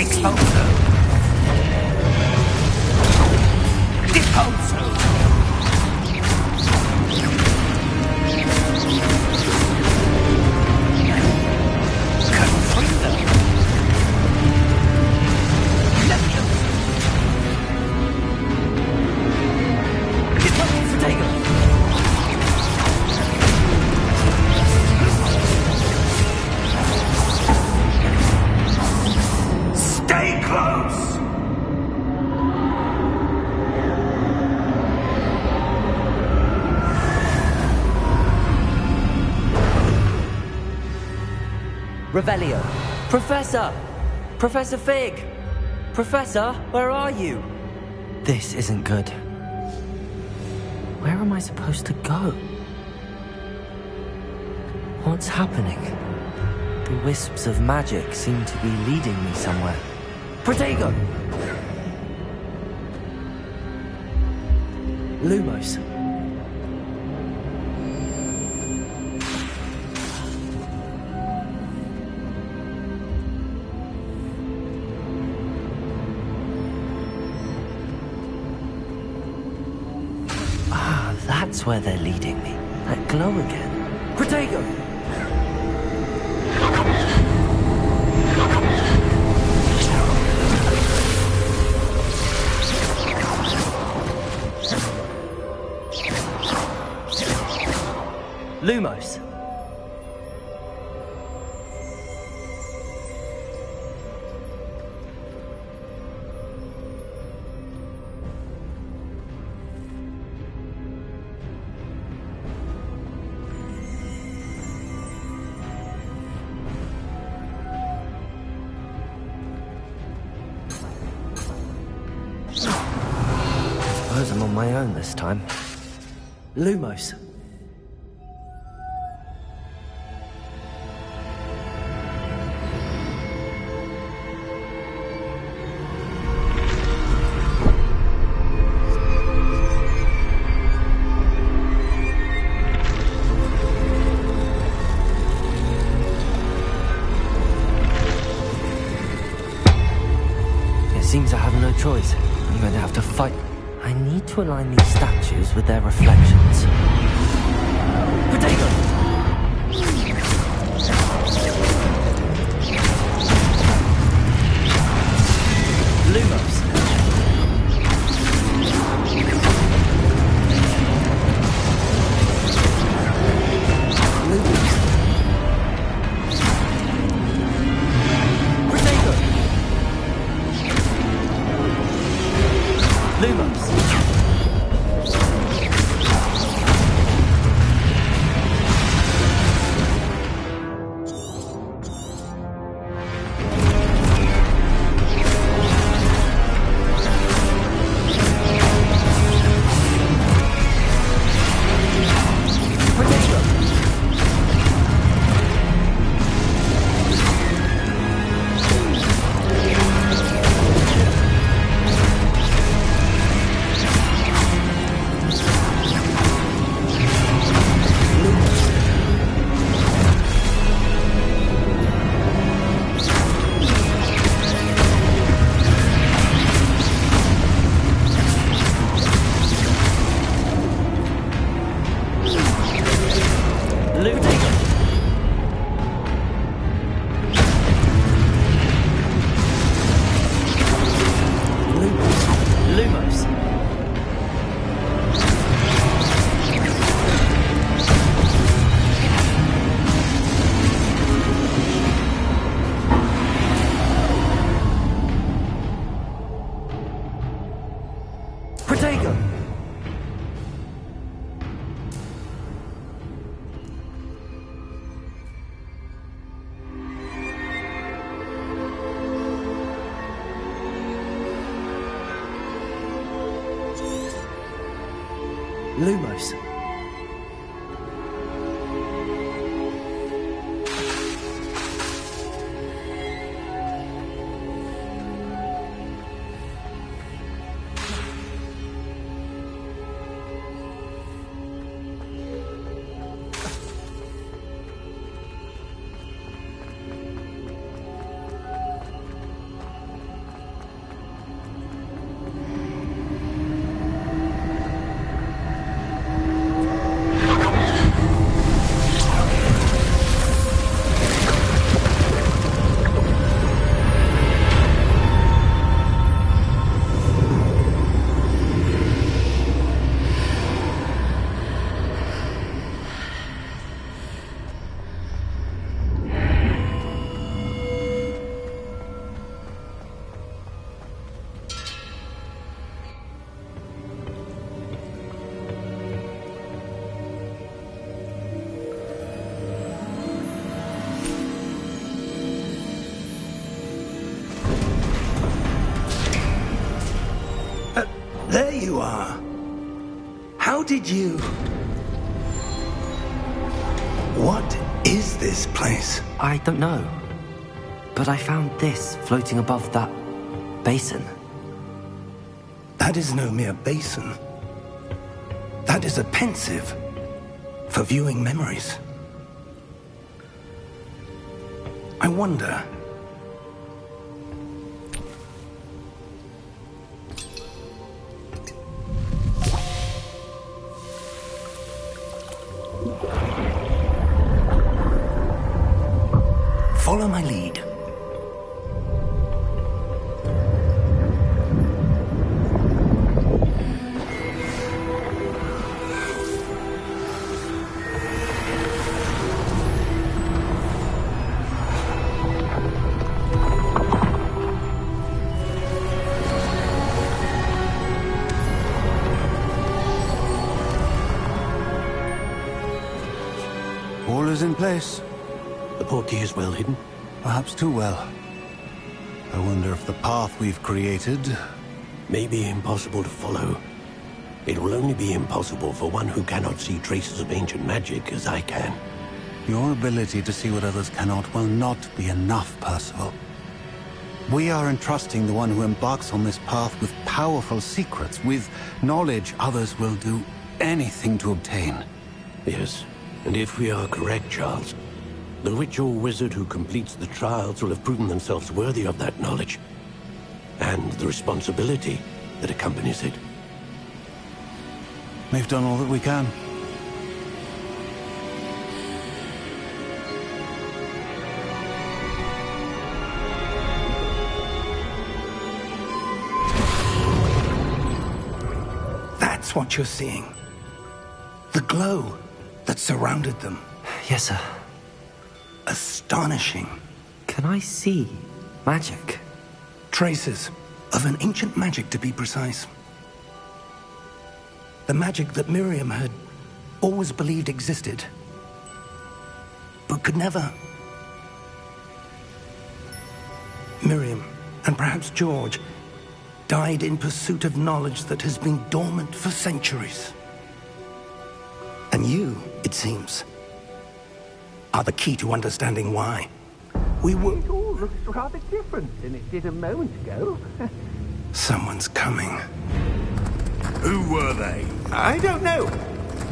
Expulso. Depulso. Confringo. Levioso. Protego. Stay close! Revelio. Professor! Professor Fig! Professor, where are you? This isn't good. Where am I supposed to go? What's happening? The wisps of magic seem to be leading me somewhere. Protego! Lumos. Ah, that's where they're leading me. That glow again. Protego! Lumos. Suppose I'm on my own this time. Lumos. Seems I have no choice. I'm going to have to fight. I need to align these statues with their reflections. Potato! Lumos. Lumos. did you... What is this place? I don't know. But I found this floating above that basin. That is no mere basin. That is a pensive for viewing memories. I wonder... Follow my lead. All is in place. The portkey is well hidden. Perhaps too well. I wonder if the path we've created... May be impossible to follow. It will only be impossible for one who cannot see traces of ancient magic as I can. Your ability to see what others cannot will not be enough, Percival. We are entrusting the one who embarks on this path with powerful secrets, with knowledge others will do anything to obtain. Yes, and if we are correct, Charles, the witch or wizard who completes the trials will have proven themselves worthy of that knowledge, and the responsibility that accompanies it. We've done all that we can. That's what you're seeing. The glow that surrounded them. Yes, sir. Astonishing. Can I see magic? Traces of an ancient magic, to be precise. The magic that Miriam had always believed existed, but could never. Miriam, and perhaps George, died in pursuit of knowledge that has been dormant for centuries. And you, it seems, are the key to understanding why. We were... It all looks rather different than it did a moment ago. Someone's coming. Who were they? I don't know.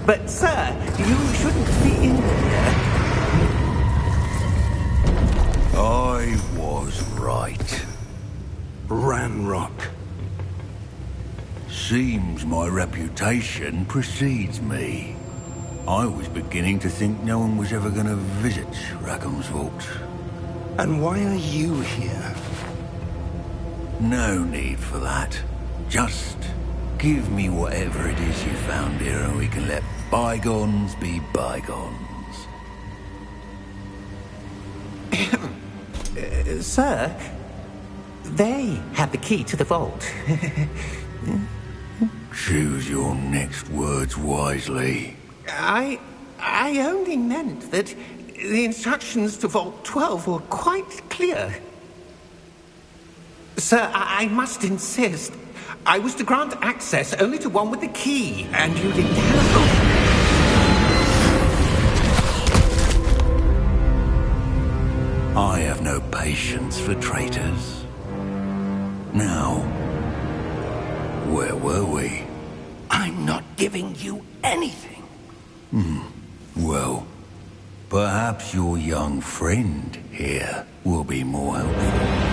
But, sir, you shouldn't be in here. I was right. Ranrock. Seems my reputation precedes me. I was beginning to think no one was ever going to visit Rackham's Vault. And why are you here? No need for that. Just give me whatever it is you found here and we can let bygones be bygones. Sir, they had the key to the vault. Choose your next words wisely. I only meant that the instructions to Vault 12 were quite clear. Sir, I must insist. I was to grant access only to one with the key, and you didn't have... I have no patience for traitors. Now, where were we? I'm not giving you anything. Well, perhaps your young friend here will be more helpful.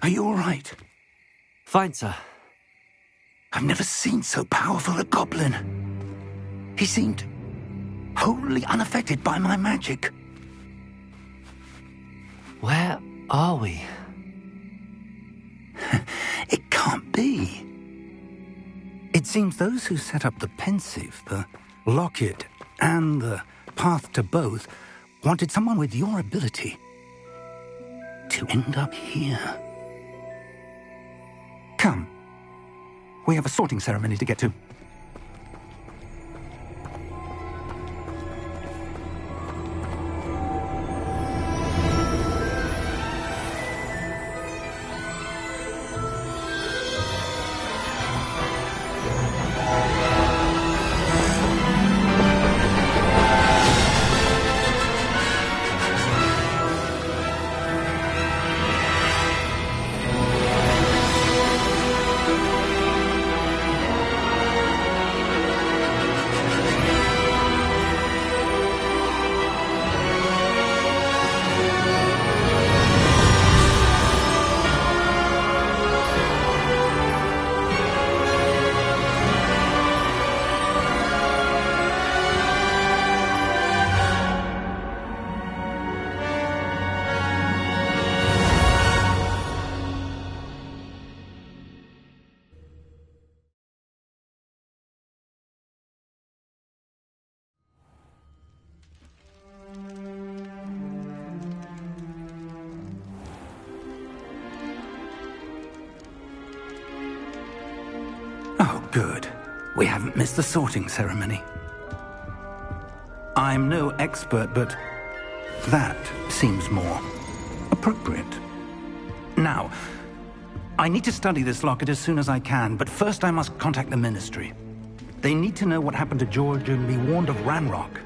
Are you all right? Fine, sir. I've never seen so powerful a goblin. He seemed wholly unaffected by my magic. Where are we? It can't be. It seems those who set up the pensive, the locket, and the path to both wanted someone with your ability to end up here. Come. We have a sorting ceremony to get to. Oh, good. We haven't missed the sorting ceremony. I'm no expert, but that seems more appropriate. Now, I need to study this locket as soon as I can, but first I must contact the Ministry. They need to know what happened to George and be warned of Ranrock.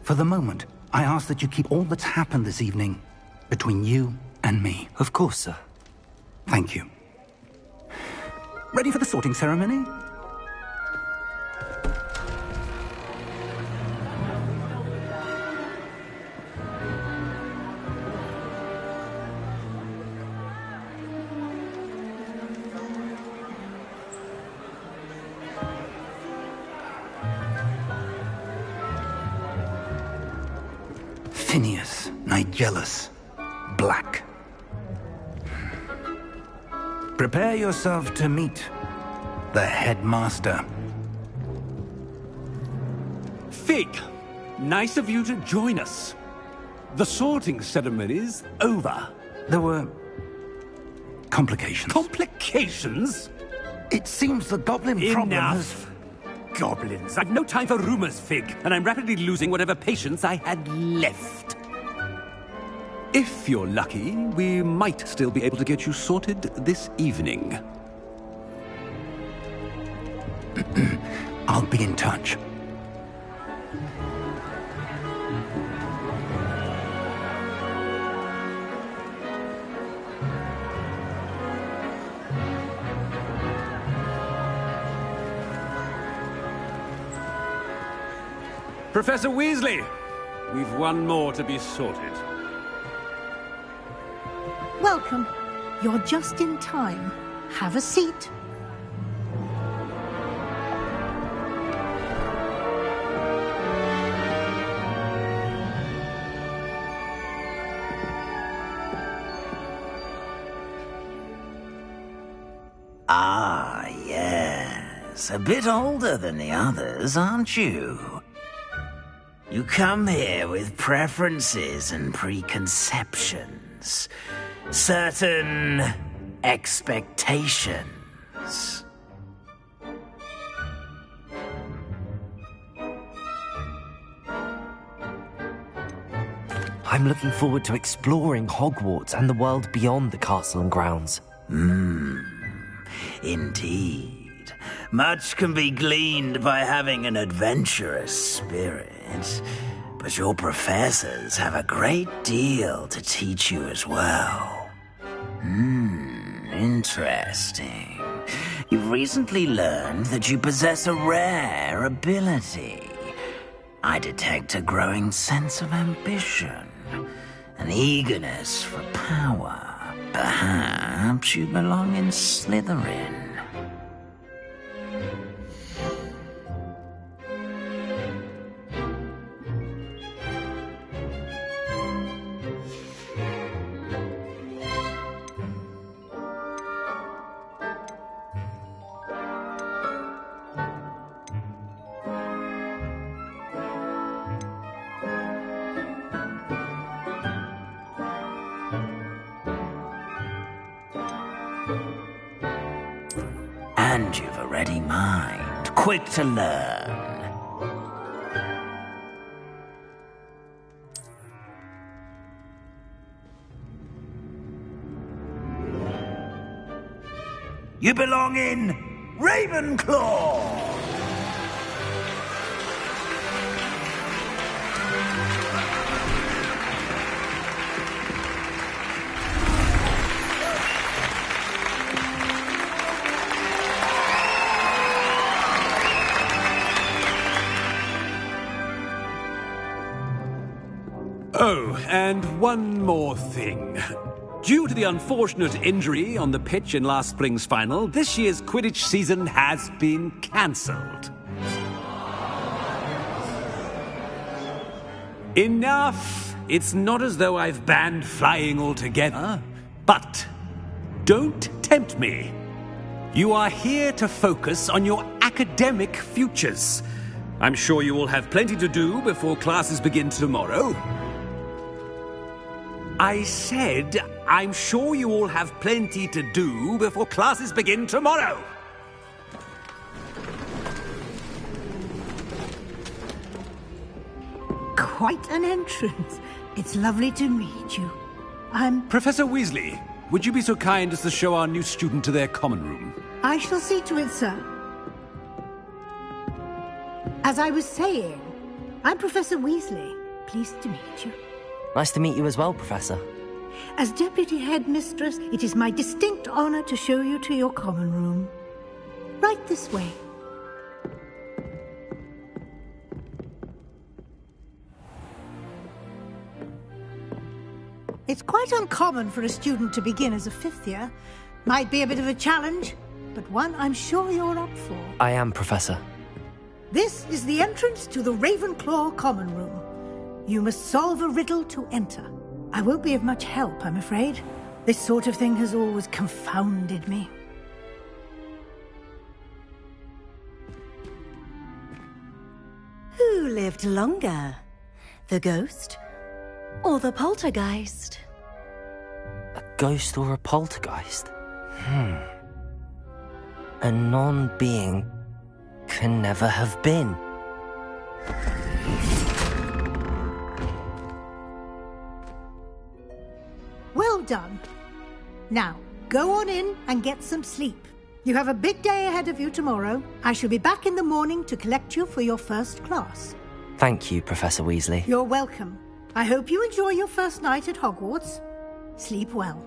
For the moment, I ask that you keep all that's happened this evening between you and me. Of course, sir. Thank you. Ready for the sorting ceremony? Phineas, Nigellus, Black. Prepare yourself to meet the headmaster. Fig, nice of you to join us. The sorting ceremony's over. There were complications. Complications? It seems the goblin problem has... Enough. Goblins. I've no time for rumors, Fig, and I'm rapidly losing whatever patience I had left. If you're lucky, we might still be able to get you sorted this evening. I'll be in touch. Professor Weasley, we've one more to be sorted. Welcome. You're just in time. Have a seat. Ah, yes. A bit older than the others, aren't you? You come here with preferences and preconceptions. Certain expectations. I'm looking forward to exploring Hogwarts and the world beyond the castle and grounds. Indeed. Much can be gleaned by having an adventurous spirit, but your professors have a great deal to teach you as well. Interesting. You've recently learned that you possess a rare ability. I detect a growing sense of ambition, an eagerness for power. Perhaps Perhaps you belong in Slytherin. And you've a ready mind, quick to learn. You belong in Ravenclaw! Oh, and one more thing. Due to the unfortunate injury on the pitch in last spring's final, this year's Quidditch season has been cancelled. Enough! It's not as though I've banned flying altogether. But don't tempt me. You are here to focus on your academic futures. I'm sure you will have plenty to do before classes begin tomorrow. I said, I'm sure you all have plenty to do before classes begin tomorrow. Quite an entrance. It's lovely to meet you. I'm... Professor Weasley, would you be so kind as to show our new student to their common room? I shall see to it, sir. As I was saying, I'm Professor Weasley. Pleased to meet you. Nice to meet you as well, Professor. As Deputy Headmistress, it is my distinct honor to show you to your common room. Right this way. It's quite uncommon for a student to begin as a fifth year. Might be a bit of a challenge, but one I'm sure you're up for. I am, Professor. This is the entrance to the Ravenclaw common room. You must solve a riddle to enter. I won't be of much help, I'm afraid. This sort of thing has always confounded me. Who lived longer? The ghost or the poltergeist? A ghost or a poltergeist? A non-being can never have been. Well done. Now, go on in and get some sleep. You have a big day ahead of you tomorrow. I shall be back in the morning to collect you for your first class. Thank you, Professor Weasley. You're welcome. I hope you enjoy your first night at Hogwarts. Sleep well.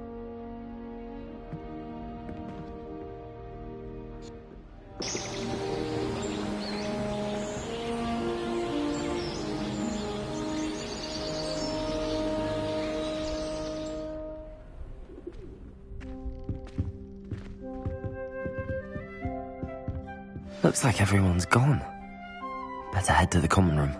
Looks like everyone's gone. Better head to the common room.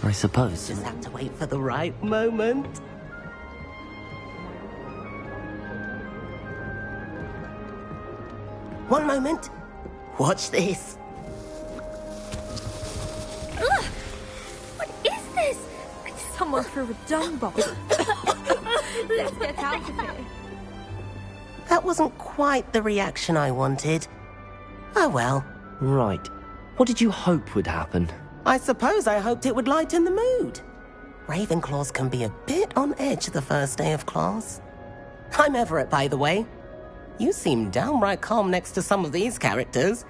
I suppose. Just have to wait for the right moment. One moment. Watch this. Ugh! What is this? Someone threw a dung bomb. Let's get out of here. That wasn't quite the reaction I wanted. Oh well. Right. What did you hope would happen? I suppose I hoped it would lighten the mood. Ravenclaws can be a bit on edge the first day of class. I'm Everett, by the way. You seem downright calm next to some of these characters.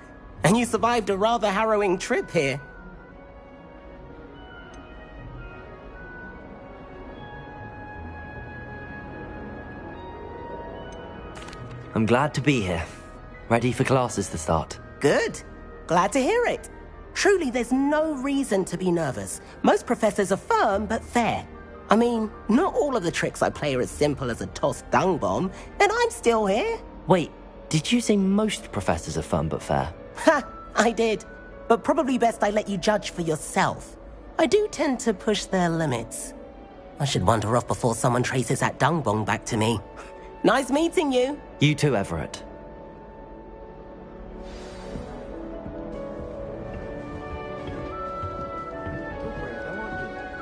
And you survived a rather harrowing trip here. I'm glad to be here. Ready for classes to start. Good. Glad to hear it. Truly, there's no reason to be nervous. Most professors are firm but fair. I mean, not all of the tricks I play are as simple as a tossed dung bomb, and I'm still here. Wait, did you say most professors are firm but fair? Ha! I did. But probably best I let you judge for yourself. I do tend to push their limits. I should wander off before someone traces that dung bomb back to me. Nice meeting you. You too, Everett.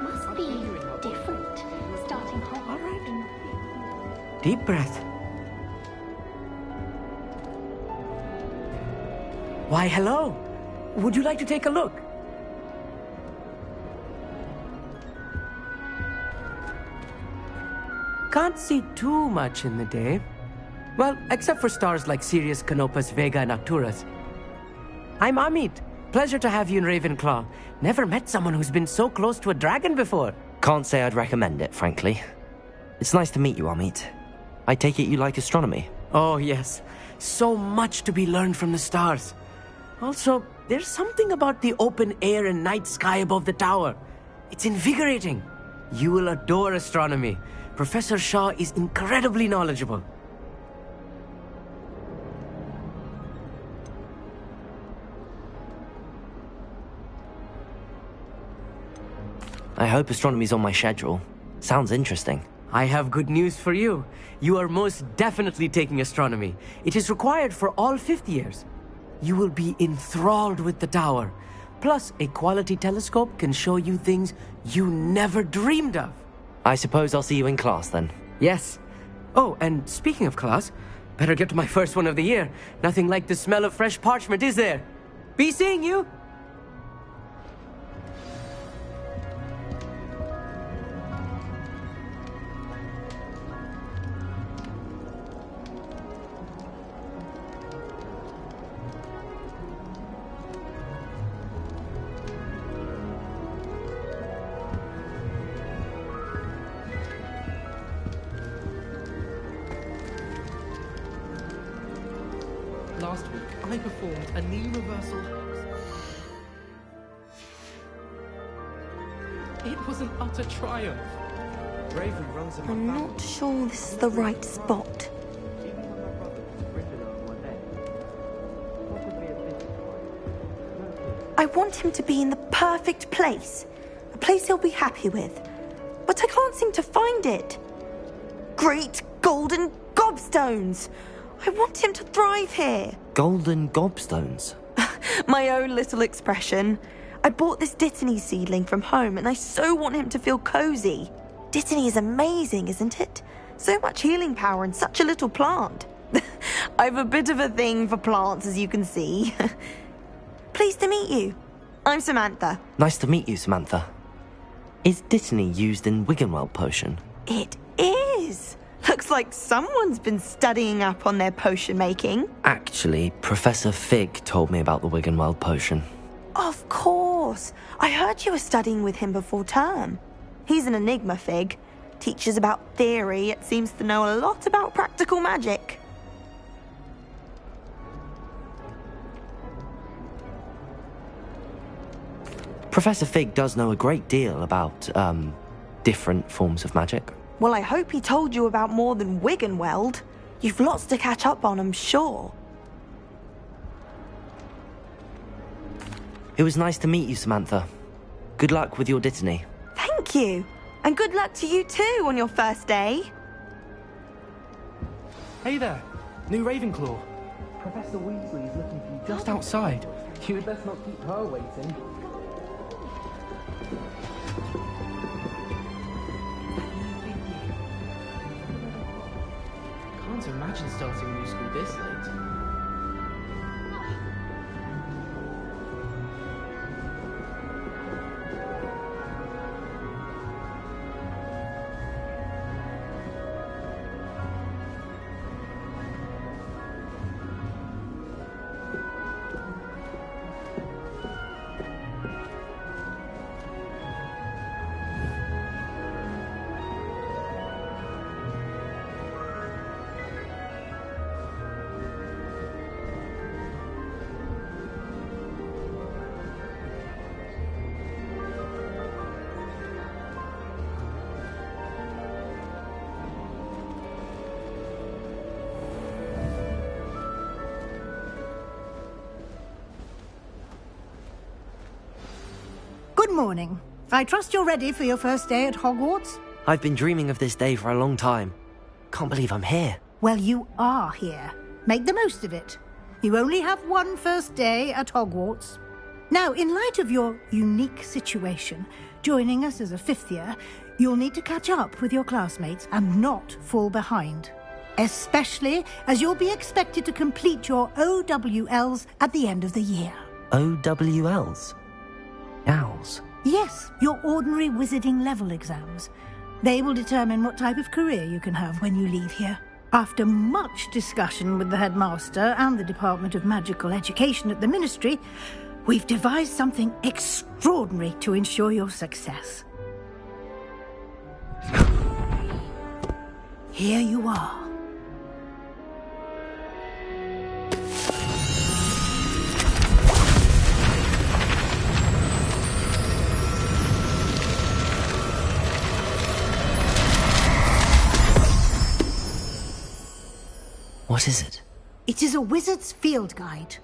Must be different. Starting hot. All right. Deep breath. Why, hello. Would you like to take a look? Can't see too much in the day. Well, except for stars like Sirius, Canopus, Vega, and Arcturus. I'm Amit. Pleasure to have you in Ravenclaw. Never met someone who's been so close to a dragon before. Can't say I'd recommend it, frankly. It's nice to meet you, Amit. I take it you like astronomy? Oh, yes. So much to be learned from the stars. Also, there's something about the open air and night sky above the tower. It's invigorating. You will adore astronomy. Professor Shaw is incredibly knowledgeable. I hope astronomy's on my schedule. Sounds interesting. I have good news for you. You are most definitely taking astronomy. It is required for all fifth years. You will be enthralled with the tower. Plus, a quality telescope can show you things you never dreamed of. I suppose I'll see you in class then. Yes. Oh, and speaking of class, better get to my first one of the year. Nothing like the smell of fresh parchment, is there? Be seeing you! Last week, I performed a knee reversal. It was an utter triumph. Bravery runs in my I'm family. not sure this is the right spot. I want him to be in the perfect place. A place he'll be happy with. But I can't seem to find it. Great golden gobstones! I want him to thrive here. Golden gobstones? My own little expression. I bought this Dittany seedling from home and I so want him to feel cozy. Dittany is amazing, isn't it? So much healing power in such a little plant. I've a bit of a thing for plants, as you can see. Pleased to meet you. I'm Samantha. Nice to meet you, Samantha. Is Dittany used in Wiggenweld potion? It is. Looks like someone's been studying up on their potion making. Actually, Professor Fig told me about the Wiggenweld potion. Of course. I heard you were studying with him before term. He's an enigma, Fig. Teaches about theory, yet seems to know a lot about practical magic. Professor Fig does know a great deal about, different forms of magic. Well, I hope he told you about more than Wiggenweld. You've lots to catch up on, I'm sure. It was nice to meet you, Samantha. Good luck with your Dittany. Thank you. And good luck to you too on your first day. Hey there, new Ravenclaw. Professor Weasley is looking for you just outside. You'd best not keep her waiting. Can't imagine starting new school this late. morning. I trust you're ready for your first day at Hogwarts? I've been dreaming of this day for a long time. Can't believe I'm here. Well, you are here. Make the most of it. You only have one first day at Hogwarts. Now, in light of your unique situation, joining us as a fifth year, you'll need to catch up with your classmates and not fall behind. Especially as you'll be expected to complete your OWLs at the end of the year. OWLs? Owls? Yes, your ordinary wizarding level exams. They will determine what type of career you can have when you leave here. After much discussion with the headmaster and the Department of Magical Education at the Ministry, we've devised something extraordinary to ensure your success. Here you are. What is it? It is a wizard's field guide.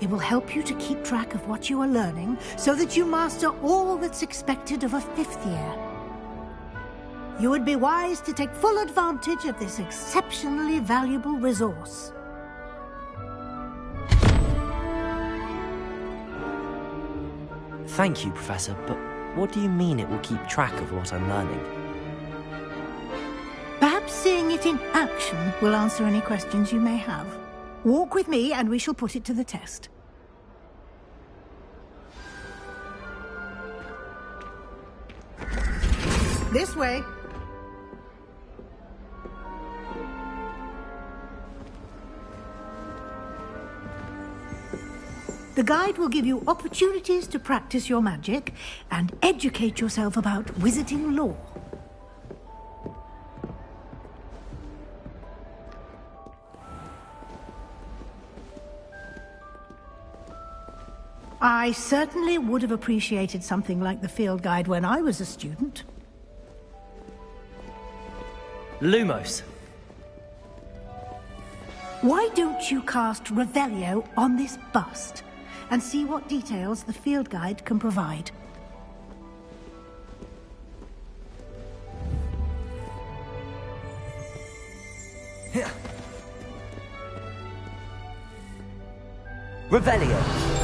It will help you to keep track of what you are learning so that you master all that's expected of a fifth year. You would be wise to take full advantage of this exceptionally valuable resource. Thank you, Professor, but what do you mean it will keep track of what I'm learning? Perhaps seeing it in action will answer any questions you may have. Walk with me and we shall put it to the test. This way. The guide will give you opportunities to practice your magic and educate yourself about wizarding lore. I certainly would have appreciated something like the field guide when I was a student. Lumos. Why don't you cast Revelio on this bust and see what details the field guide can provide? Here. Revelio.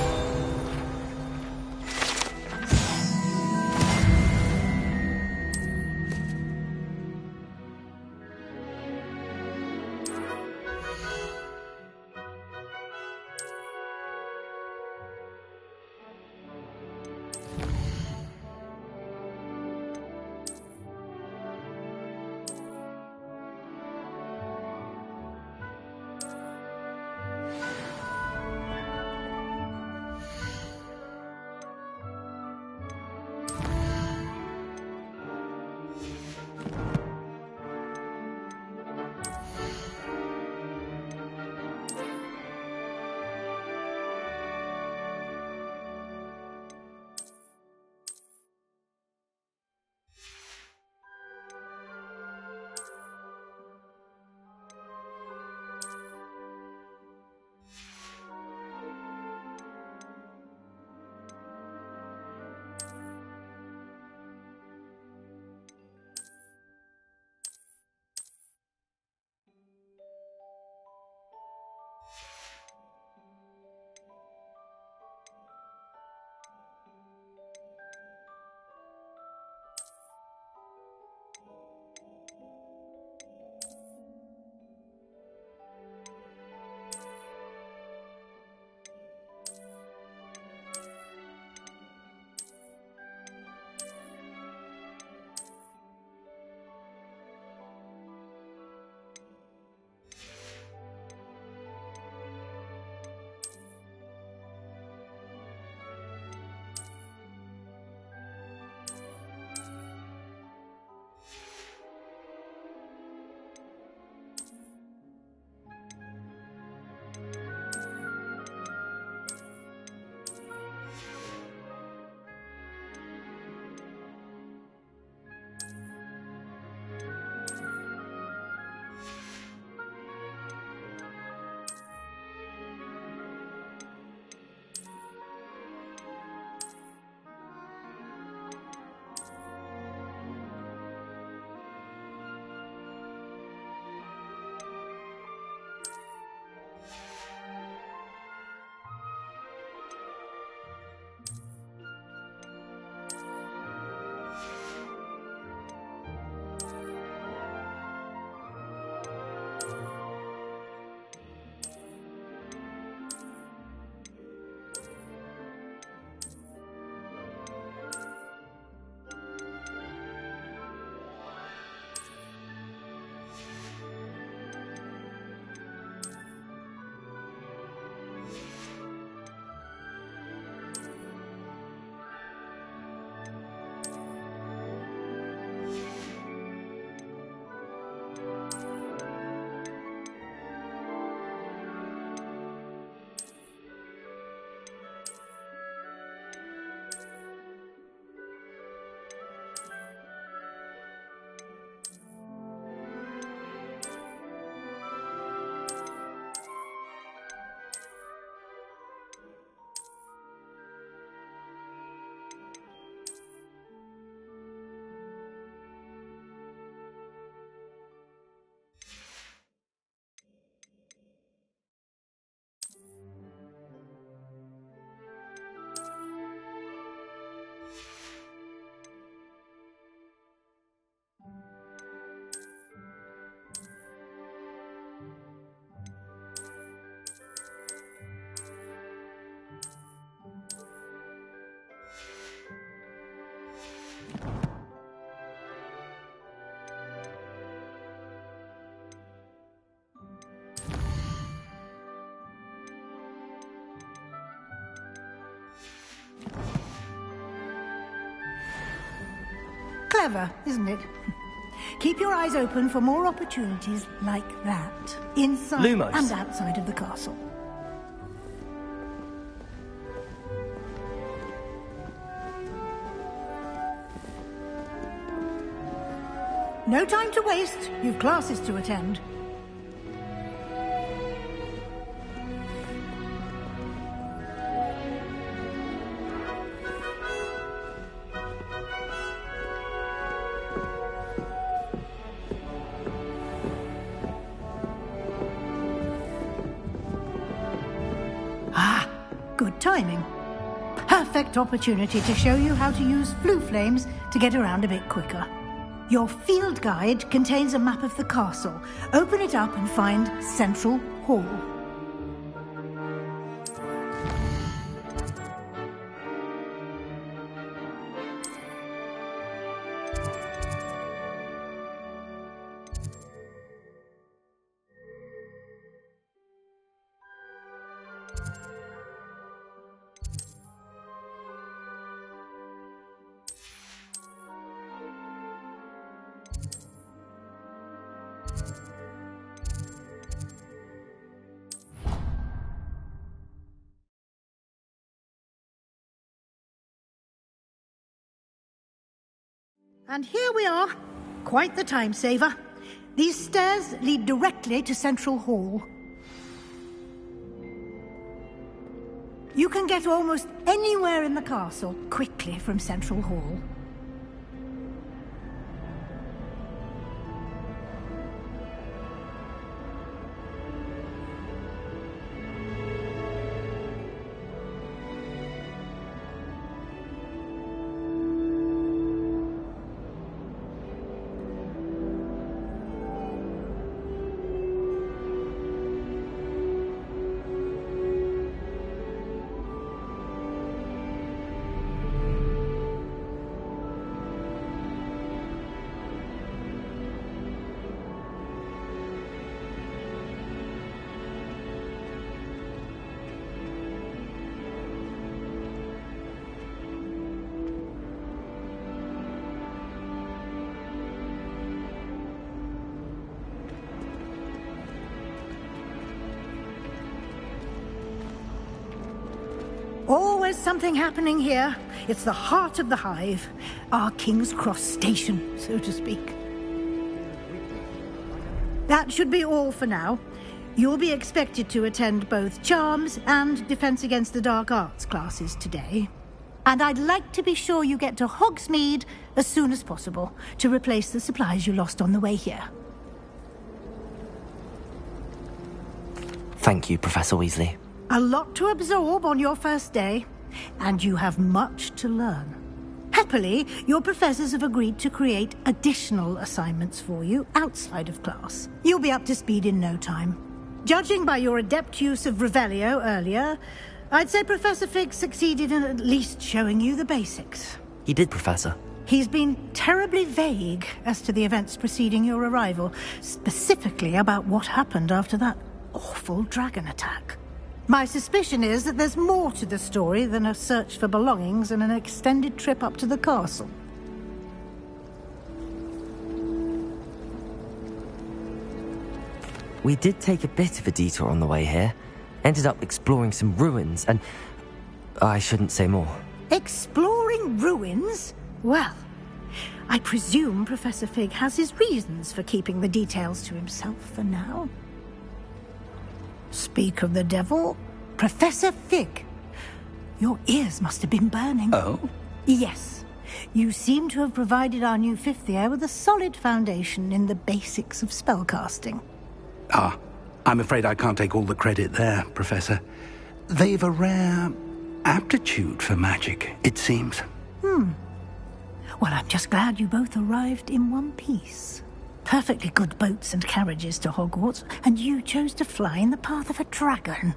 clever, isn't it? Keep your eyes open for more opportunities like that, inside Lumos. and outside of the castle. No time to waste. You've classes to attend. Ah, good timing. Perfect opportunity to show you how to use flue flames to get around a bit quicker. Your field guide contains a map of the castle. Open it up and find Central Hall. And here we are. Quite the time saver. These stairs lead directly to Central Hall. You can get almost anywhere in the castle quickly from Central Hall. Always something happening here. It's the heart of the hive. Our King's Cross station, so to speak. That should be all for now. You'll be expected to attend both Charms and Defense Against the Dark Arts classes today. And I'd like to be sure you get to Hogsmeade as soon as possible to replace the supplies you lost on the way here. Thank you, Professor Weasley. A lot to absorb on your first day, and you have much to learn. Happily, your professors have agreed to create additional assignments for you outside of class. You'll be up to speed in no time. Judging by your adept use of Revelio earlier, I'd say Professor Fig succeeded in at least showing you the basics. He did, Professor. He's been terribly vague as to the events preceding your arrival, specifically about what happened after that awful dragon attack. My suspicion is that there's more to the story than a search for belongings and an extended trip up to the castle. We did take a bit of a detour on the way here. Ended up exploring some ruins and... I shouldn't say more. Exploring ruins? Well, I presume Professor Fig has his reasons for keeping the details to himself for now. Speak of the devil, Professor Fig. Your ears must have been burning. Oh? Yes. You seem to have provided our new fifth year with a solid foundation in the basics of spellcasting. Ah, I'm afraid I can't take all the credit there, Professor. They've a rare aptitude for magic, it seems. Well, I'm just glad you both arrived in one piece. Perfectly good boats and carriages to Hogwarts, and you chose to fly in the path of a dragon.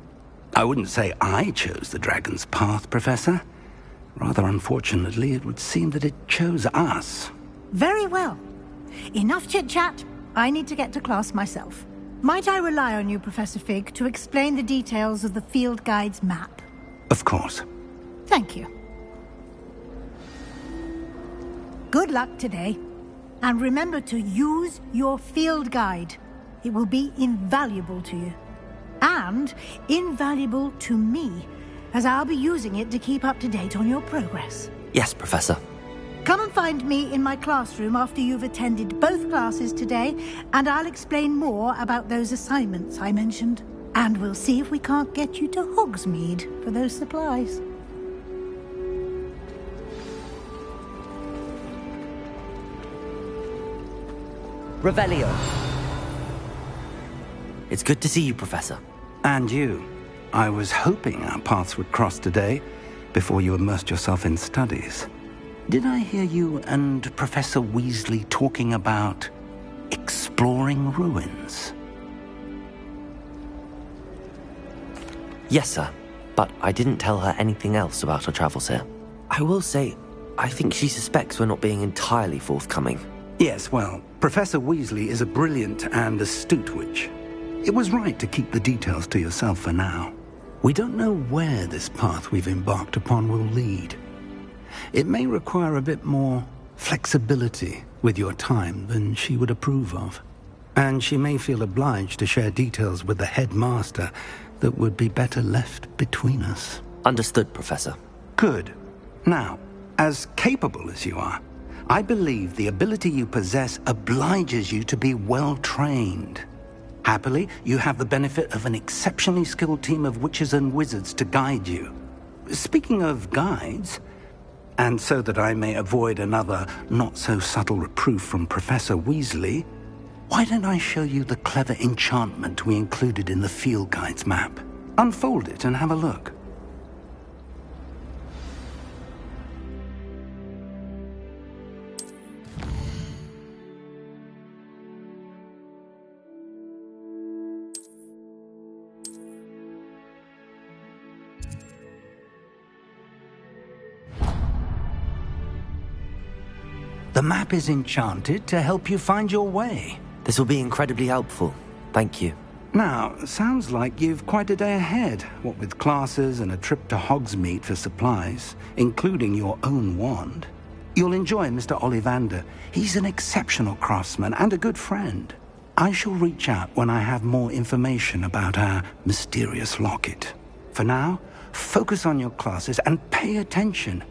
I wouldn't say I chose the dragon's path, Professor. Rather unfortunately, it would seem that it chose us. Very well. Enough chit-chat. I need to get to class myself. Might I rely on you, Professor Fig, to explain the details of the field guide's map? Of course. Thank you. Good luck today. And remember to use your field guide. It will be invaluable to you. And invaluable to me, as I'll be using it to keep up to date on your progress. Yes, Professor. Come and find me in my classroom after you've attended both classes today, and I'll explain more about those assignments I mentioned. And we'll see if we can't get you to Hogsmeade for those supplies. Revelio. It's good to see you, Professor. And you. I was hoping our paths would cross today, before you immersed yourself in studies. Did I hear you and Professor Weasley talking about exploring ruins? Yes, sir. But I didn't tell her anything else about our travels here. I will say, I think she suspects we're not being entirely forthcoming. Yes, well, Professor Weasley is a brilliant and astute witch. It was right to keep the details to yourself for now. We don't know where this path we've embarked upon will lead. It may require a bit more flexibility with your time than she would approve of. And she may feel obliged to share details with the headmaster that would be better left between us. Understood, Professor. Good. Now, as capable as you are, I believe the ability you possess obliges you to be well-trained. Happily, you have the benefit of an exceptionally skilled team of witches and wizards to guide you. Speaking of guides, and so that I may avoid another not-so-subtle reproof from Professor Weasley, why don't I show you the clever enchantment we included in the field guide's map? Unfold it and have a look. The map is enchanted to help you find your way. This will be incredibly helpful. Thank you. Now, sounds like you've quite a day ahead, what with classes and a trip to Hogsmeade for supplies, including your own wand. You'll enjoy Mr. Ollivander. He's an exceptional craftsman and a good friend. I shall reach out when I have more information about our mysterious locket. For now, focus on your classes and pay attention.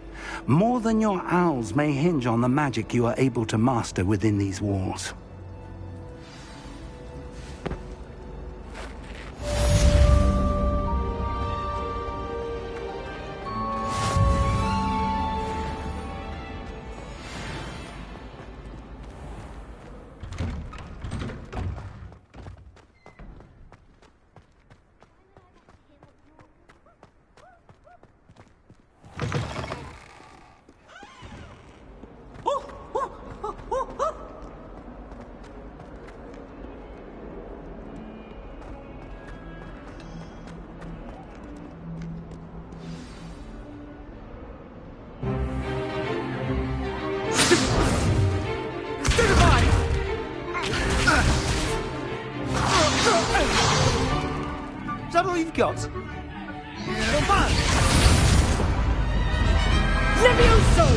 More than your owls may hinge on the magic you are able to master within these walls. Is that all you've got? Levioso!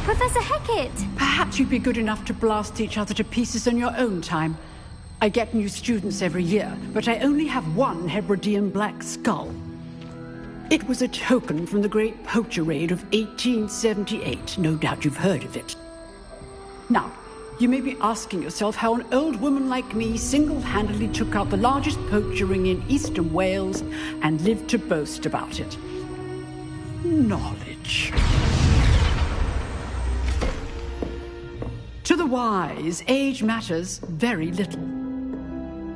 Professor Hecat! Perhaps you'd be good enough to blast each other to pieces in your own time. I get new students every year, but I only have one Hebridean black skull. It was a token from the Great Poacher Raid of 1878. No doubt you've heard of it. Now, you may be asking yourself how an old woman like me single-handedly took out the largest poacher ring in eastern Wales and lived to boast about it. Knowledge. To the wise, age matters very little.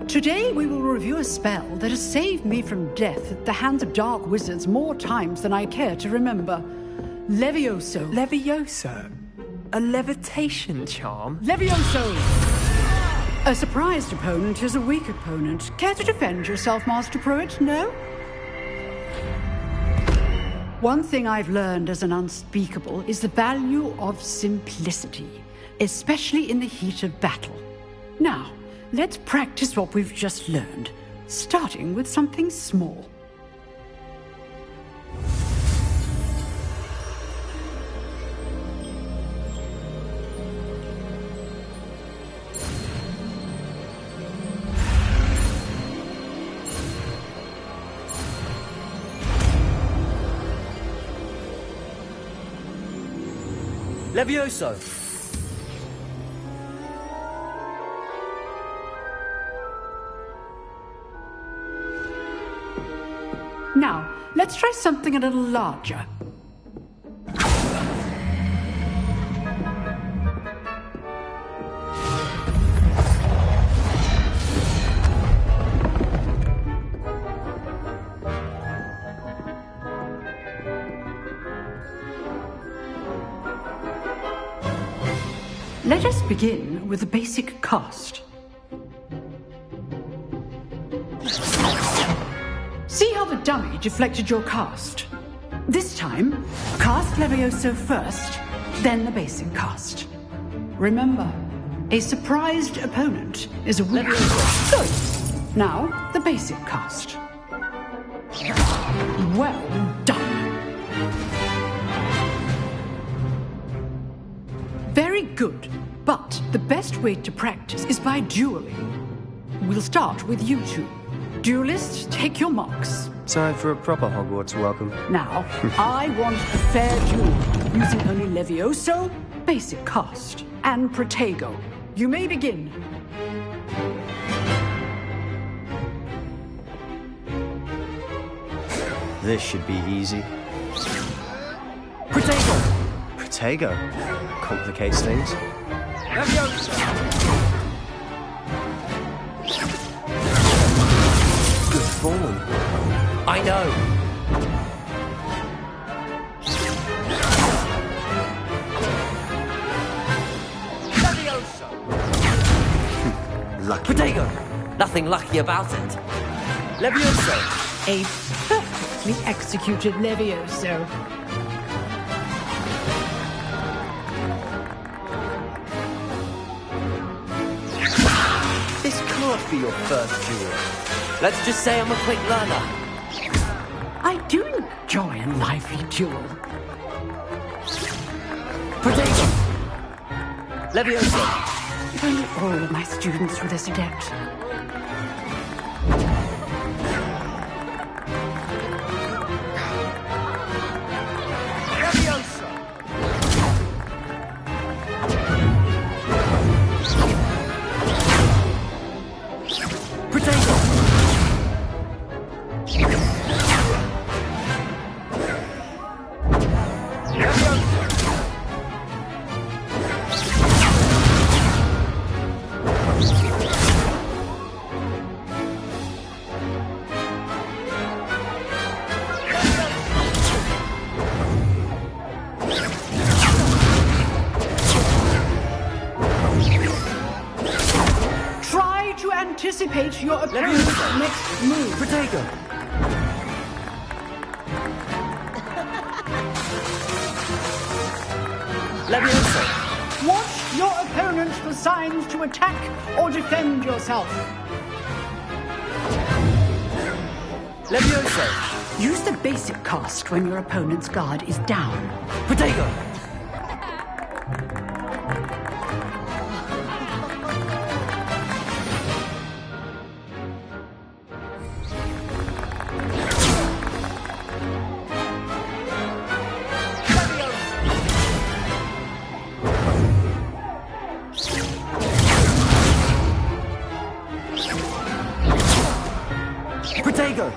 Today we will review a spell that has saved me from death at the hands of dark wizards more times than I care to remember. Levioso. Levioso? A levitation charm? Levioso! A surprised opponent is a weak opponent. Care to defend yourself, Master Pruitt? No? One thing I've learned as an unspeakable is the value of simplicity, especially in the heat of battle. Now, let's practice what we've just learned, starting with something small. Levioso! Now, let's try something a little larger. Let us begin with the basic cast. See how the dummy deflected your cast? This time, cast Levioso first, then the basic cast. Remember, a surprised opponent is a weak. Good. Now, the basic cast. Well done. Very good, but the best way to practice is by dueling. We'll start with you two. Duelists, take your marks. Time for a proper Hogwarts welcome. Now, I want a fair duel, using only Levioso, basic cast, and Protego. You may begin. This should be easy. Protego! Protego? Complicates things. Good form. I know. Lucky. Protego! Nothing lucky about it. Levioso! A perfectly executed Levioso. This can't be your first duel. Let's just say I'm a quick learner. I do enjoy a lively duel. Protego! Levioso! If only all of my students were this adept. Anticipate your opponent's next move. Protego! Levioso! Watch your opponent for signs to attack or defend yourself. Levioso! Use the basic cast when your opponent's guard is down. Protego! Protego!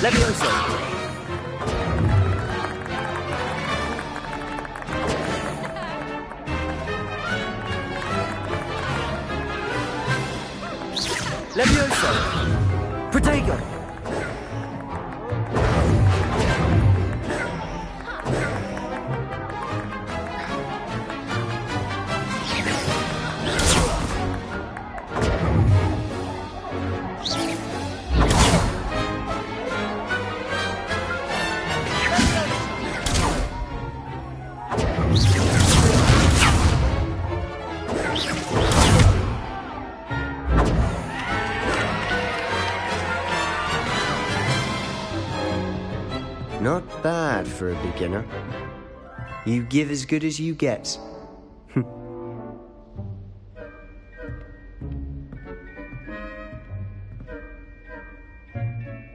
Levioso! Levioso! Protego! Not bad for a beginner. You give as good as you get.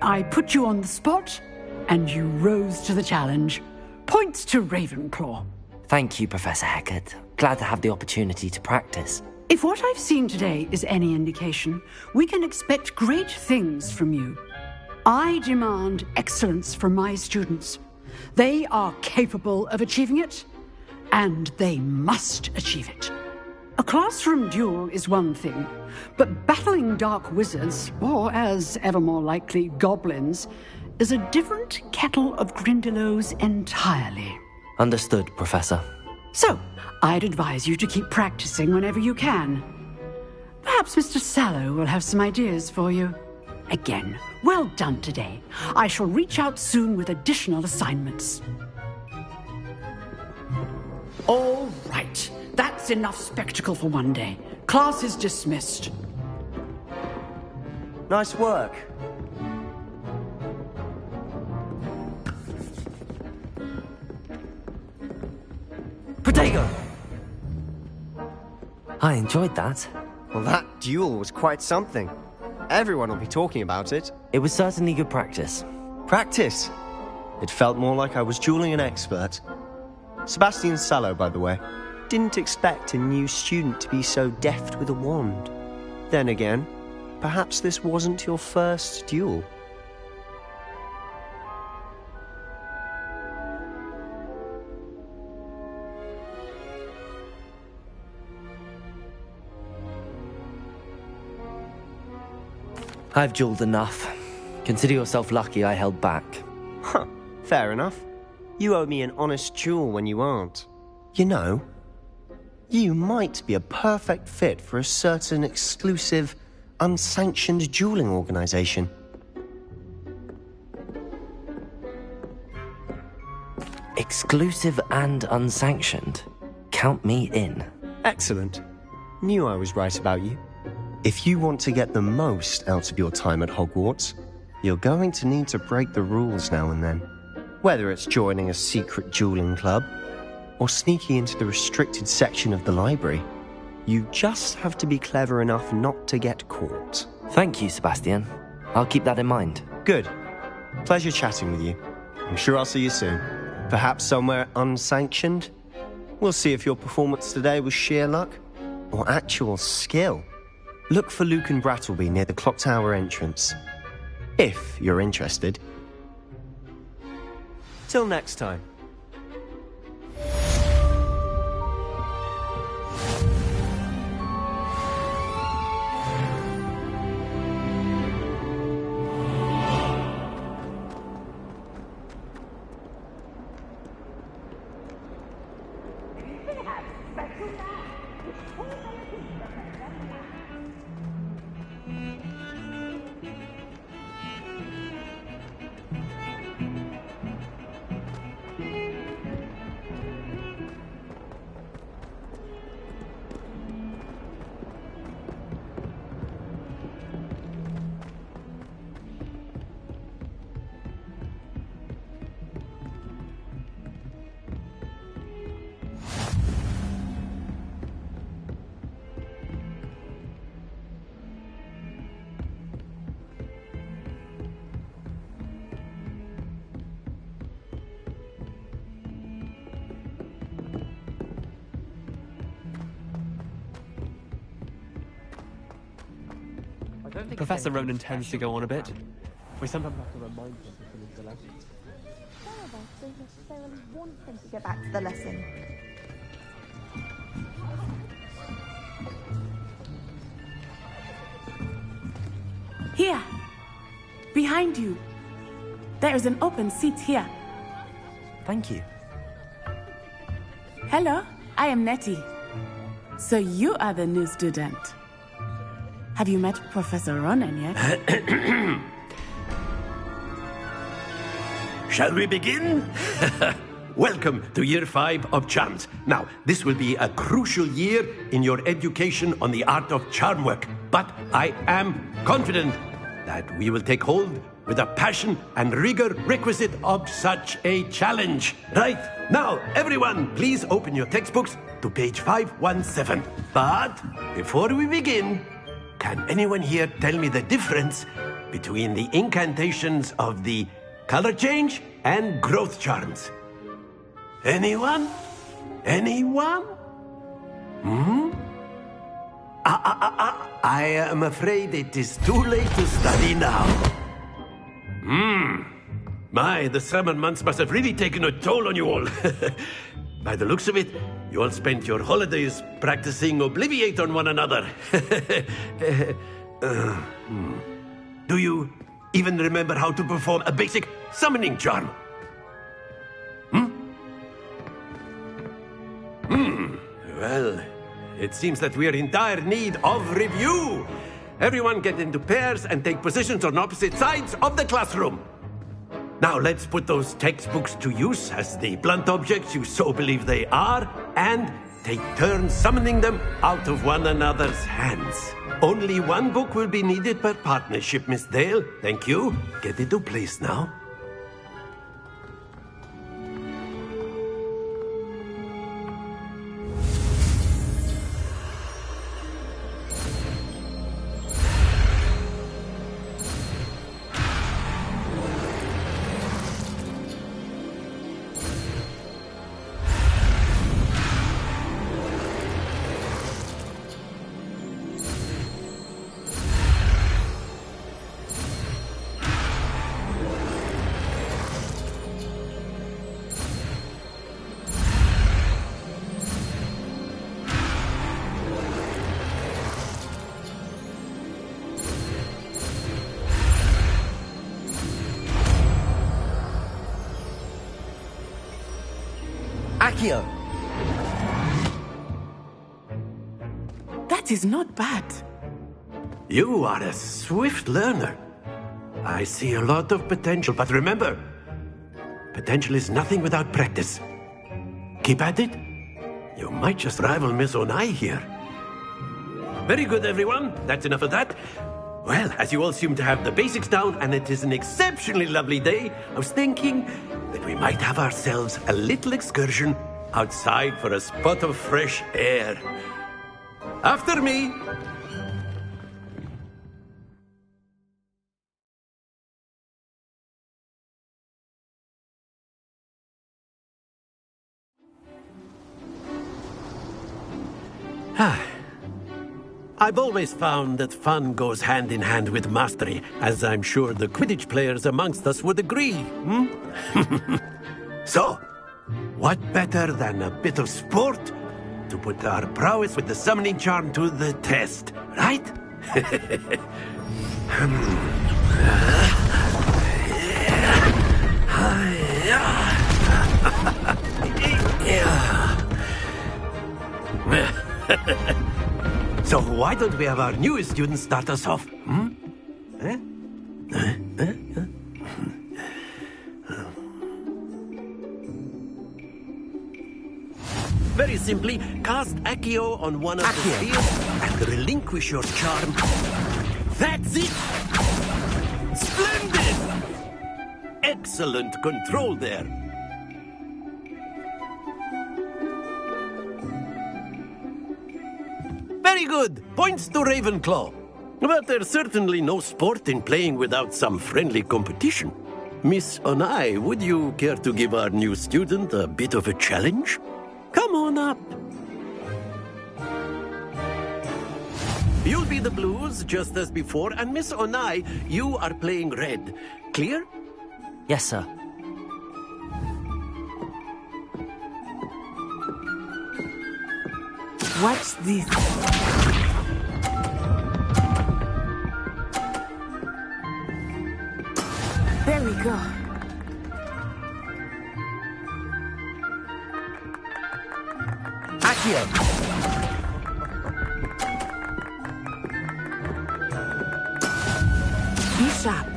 I put you on the spot, and you rose to the challenge. Points to Ravenclaw. Thank you, Professor Hecat. Glad to have the opportunity to practice. If what I've seen today is any indication, we can expect great things from you. I demand excellence from my students. They are capable of achieving it, and they must achieve it. A classroom duel is one thing, but battling dark wizards, or as ever more likely, goblins, is a different kettle of Grindylows entirely. Understood, Professor. So, I'd advise you to keep practicing whenever you can. Perhaps Mr. Sallow will have some ideas for you. Again, well done today. I shall reach out soon with additional assignments. All right. That's enough spectacle for one day. Class is dismissed. Nice work. Protego! I enjoyed that. Well, that duel was quite something. Everyone will be talking about it. It was certainly good practice. Practice? It felt more like I was dueling an expert. Sebastian Sallow, by the way. Didn't expect a new student to be so deft with a wand. Then again, perhaps this wasn't your first duel. I've dueled enough. Consider yourself lucky I held back. Huh, fair enough. You owe me an honest duel when you aren't. You know, you might be a perfect fit for a certain exclusive, unsanctioned dueling organization. Exclusive and unsanctioned? Count me in. Excellent. Knew I was right about you. If you want to get the most out of your time at Hogwarts, you're going to need to break the rules now and then. Whether it's joining a secret dueling club, or sneaking into the restricted section of the library, you just have to be clever enough not to get caught. Thank you, Sebastian. I'll keep that in mind. Good. Pleasure chatting with you. I'm sure I'll see you soon. Perhaps somewhere unsanctioned? We'll see if your performance today was sheer luck, or actual skill. Look for Luke and Brattleby near the clock tower entrance. If you're interested. Till next time. Professor Ronan tends to go on a bit. We sometimes have to remind him to finish the lesson. Some of us don't necessarily want him to get back to the lesson. Here, behind you. There is an open seat here. Thank you. Hello, I am Nettie. So you are the new student. Have you met Professor Ronan yet? Shall we begin? Welcome to Year 5 of Charms. Now, this will be a crucial year in your education on the art of charm work. But I am confident that we will take hold with the passion and rigor requisite of such a challenge. Right, now, everyone, please open your textbooks to page 517. But before we begin, can anyone here tell me the difference between the incantations of the color change and growth charms. Anyone? Anyone? I am afraid it is too late to study now. My, the summer months must have really taken a toll on you all. By the looks of it, you all spent your holidays practicing Obliviate on one another. Do you even remember how to perform a basic summoning charm? Well, it seems that we are in dire need of review. Everyone get into pairs and take positions on opposite sides of the classroom. Now let's put those textbooks to use as the blunt objects you so believe they are, and take turns summoning them out of one another's hands. Only one book will be needed per partnership, Miss Dale. Thank you. Get into place now. Accio! That is not bad. You are a swift learner. I see a lot of potential, but remember, potential is nothing without practice. Keep at it. You might just rival Miss Onai here. Very good, everyone. That's enough of that. Well, as you all seem to have the basics down, and it is an exceptionally lovely day, I was thinking that we might have ourselves a little excursion outside for a spot of fresh air. After me! I've always found that fun goes hand in hand with mastery, as I'm sure the Quidditch players amongst us would agree. So, what better than a bit of sport to put our prowess with the summoning charm to the test, right? So why don't we have our newest student start us off? Very simply, cast Accio on one of the spheres and relinquish your charm. That's it! Splendid! Excellent control there. Very good. Points to Ravenclaw. But there's certainly no sport in playing without some friendly competition. Miss Onai, would you care to give our new student a bit of a challenge? Come on up. You'll be the blues, just as before, and Miss Onai, you are playing red. Clear? Yes, sir. Watch this. There we go. Accio! Be sharp.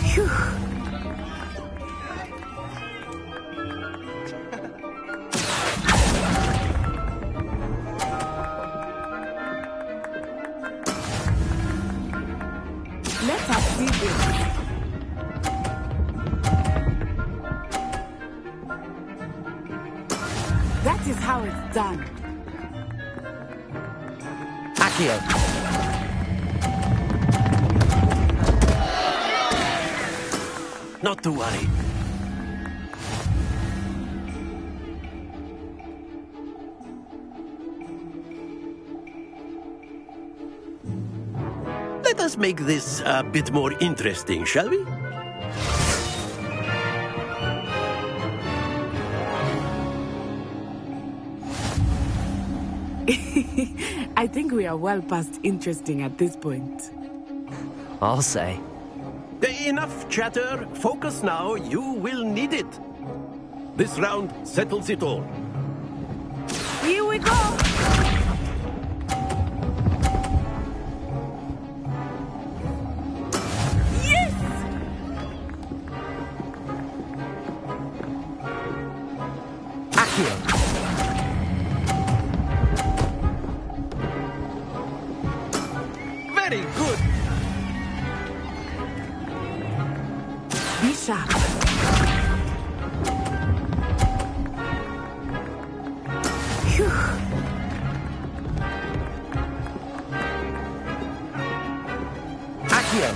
Phew. Let us see this. That is how it's done. Accio! Not to worry. Let us make this a bit more interesting, shall we? I think we are well past interesting at this point. I'll say. Enough chatter. Focus now. You will need it. This round settles it all. Here we go! Yes! Accio! Very good. Be sharp. Phew. Accio!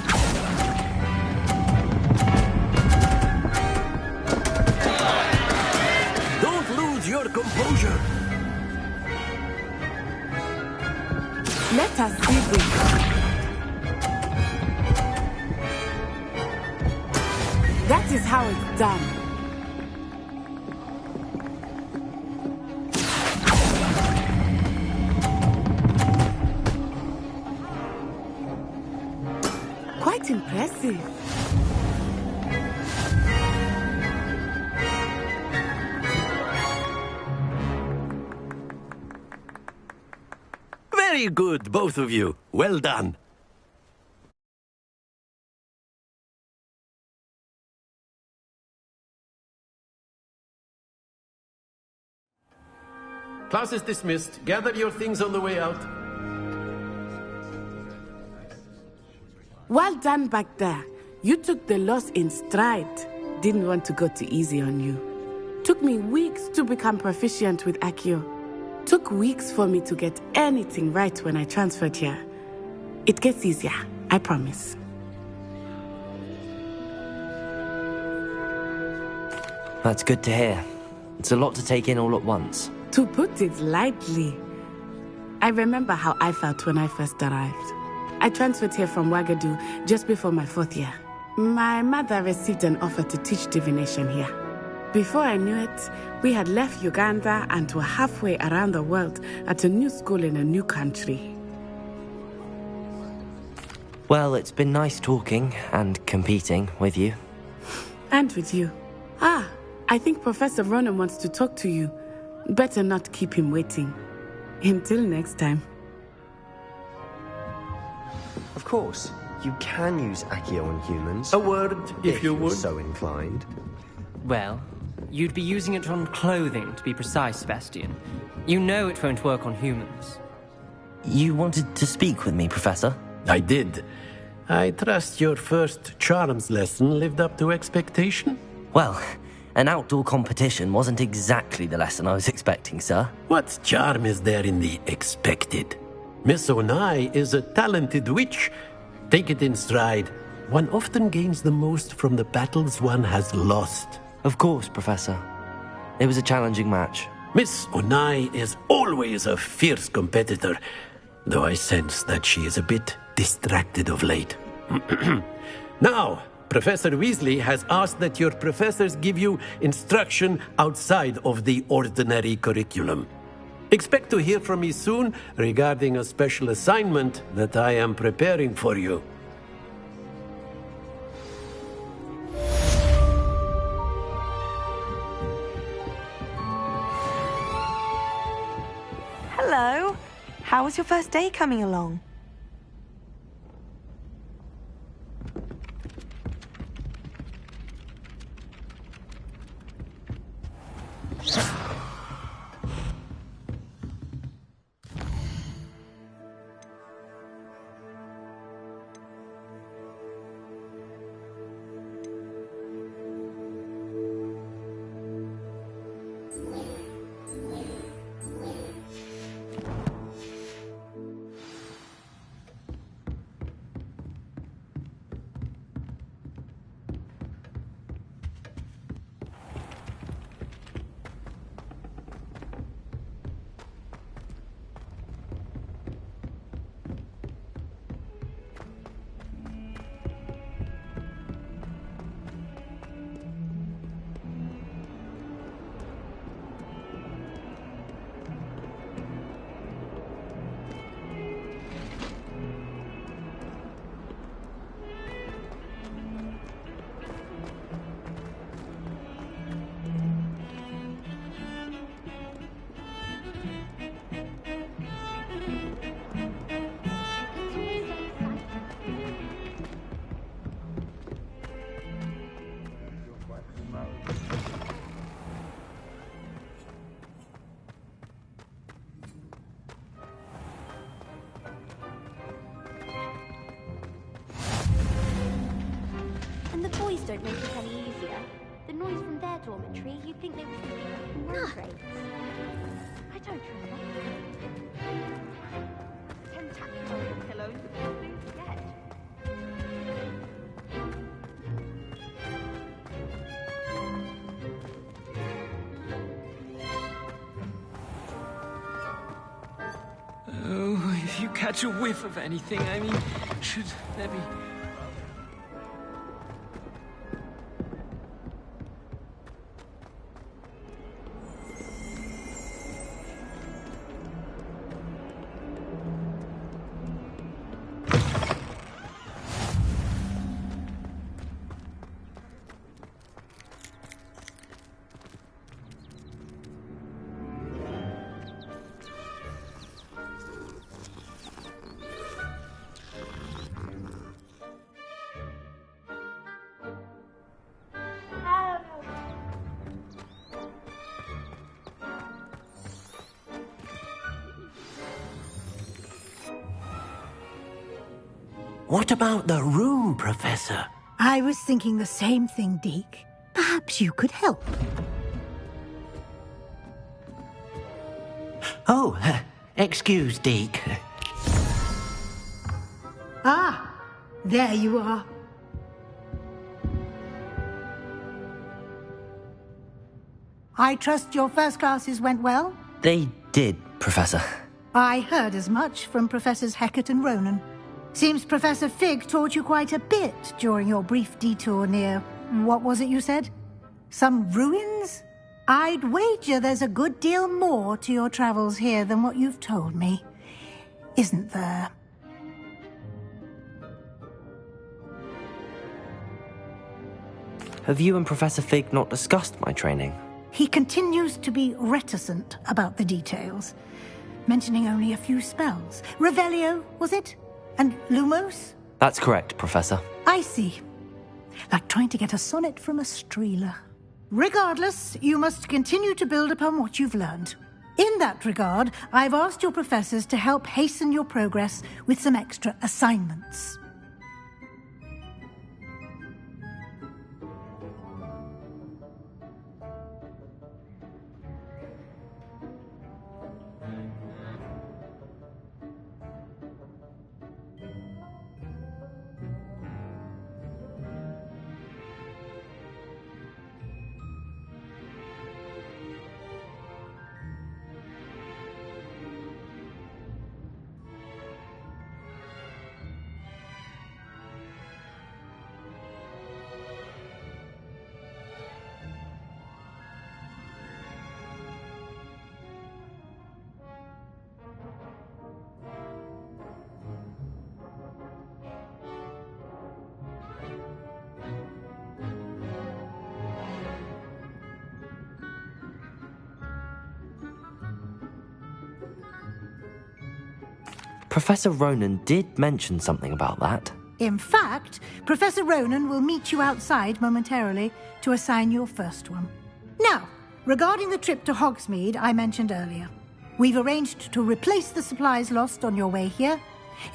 Don't lose your composure. Let us see this. That is how it's done. Quite impressive. Very good, both of you. Well done. Class is dismissed. Gather your things on the way out. Well done back there. You took the loss in stride. Didn't want to go too easy on you. Took me weeks to become proficient with Accio. Took weeks for me to get anything right when I transferred here. It gets easier, I promise. That's good to hear. It's a lot to take in all at once. To put it lightly, I remember how I felt when I first arrived. I transferred here from Ouagadougou just before my 4th year. My mother received an offer to teach divination here. Before I knew it, we had left Uganda and were halfway around the world at a new school in a new country. Well, it's been nice talking and competing with you. And with you. Ah, I think Professor Ronan wants to talk to you. Better not keep him waiting. Until next time. Of course, you can use Accio on humans. A word, if you you're would. so inclined. Well, you'd be using it on clothing, to be precise, Sebastian. You know it won't work on humans. You wanted to speak with me, Professor? I did. I trust your first charms lesson lived up to expectation? Well, an outdoor competition wasn't exactly the lesson I was expecting, sir. What charm is there in the expected? Miss Onai is a talented witch. Take it in stride. One often gains the most from the battles one has lost. Of course, Professor. It was a challenging match. Miss Onai is always a fierce competitor, though I sense that she is a bit distracted of late. Now, Professor Weasley has asked that your professors give you instruction outside of the ordinary curriculum. Expect to hear from me soon regarding a special assignment that I am preparing for you. Hello. How was your first day coming along? These don't make it any easier. The noise from their dormitory, you'd think they were sleeping up in work rates. I don't trust them. 10 tactile pillows, don't forget. Oh, if you catch a whiff of anything, I mean, should there be... What about the room, Professor? I was thinking the same thing, Deke. Perhaps you could help. Oh, excuse, Deke. Ah, there you are. I trust your first classes went well? They did, Professor. I heard as much from Professors Hecat and Ronan. Seems Professor Fig taught you quite a bit during your brief detour near... what was it you said? Some ruins? I'd wager there's a good deal more to your travels here than what you've told me. Isn't there? Have you and Professor Fig not discussed my training? He continues to be reticent about the details, mentioning only a few spells. Revelio, was it? And Lumos? That's correct, Professor. I see. Like trying to get a sonnet from a streeler. Regardless, you must continue to build upon what you've learned. In that regard, I've asked your professors to help hasten your progress with some extra assignments. Professor Ronan did mention something about that. In fact, Professor Ronan will meet you outside momentarily to assign your first one. Now, regarding the trip to Hogsmeade I mentioned earlier, we've arranged to replace the supplies lost on your way here,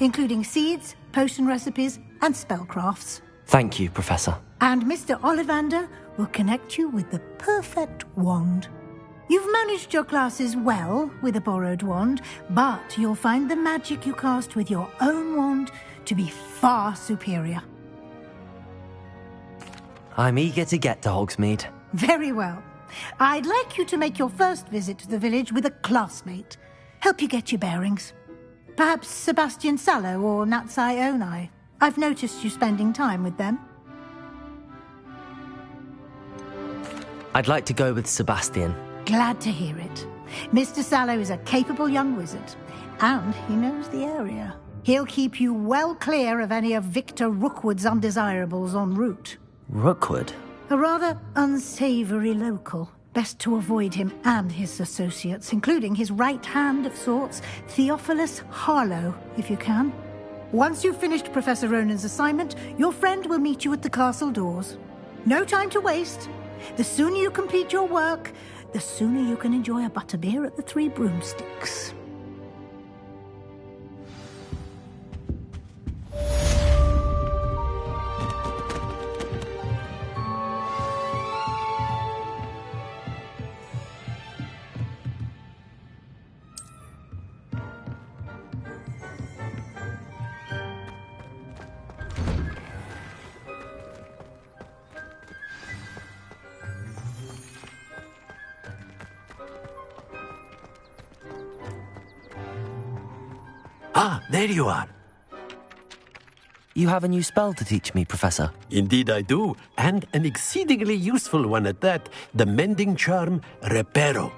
including seeds, potion recipes, and spellcrafts. Thank you, Professor. And Mr. Ollivander will connect you with the perfect wand. You've managed your classes well with a borrowed wand, but you'll find the magic you cast with your own wand to be far superior. I'm eager to get to Hogsmeade. Very well. I'd like you to make your first visit to the village with a classmate. Help you get your bearings. Perhaps Sebastian Sallow or Natsai Onai. I've noticed you spending time with them. I'd like to go with Sebastian. Glad to hear it. Mr. Sallow is a capable young wizard, and he knows the area. He'll keep you well clear of any of Victor Rookwood's undesirables en route. Rookwood? A rather unsavory local. Best to avoid him and his associates, including his right hand of sorts, Theophilus Harlow, if you can. Once you've finished Professor Ronan's assignment, your friend will meet you at the castle doors. No time to waste. The sooner you complete your work, the sooner you can enjoy a butterbeer at the Three Broomsticks. Ah, there you are. You have a new spell to teach me, Professor. Indeed I do, and an exceedingly useful one at that. The mending charm, Reparo.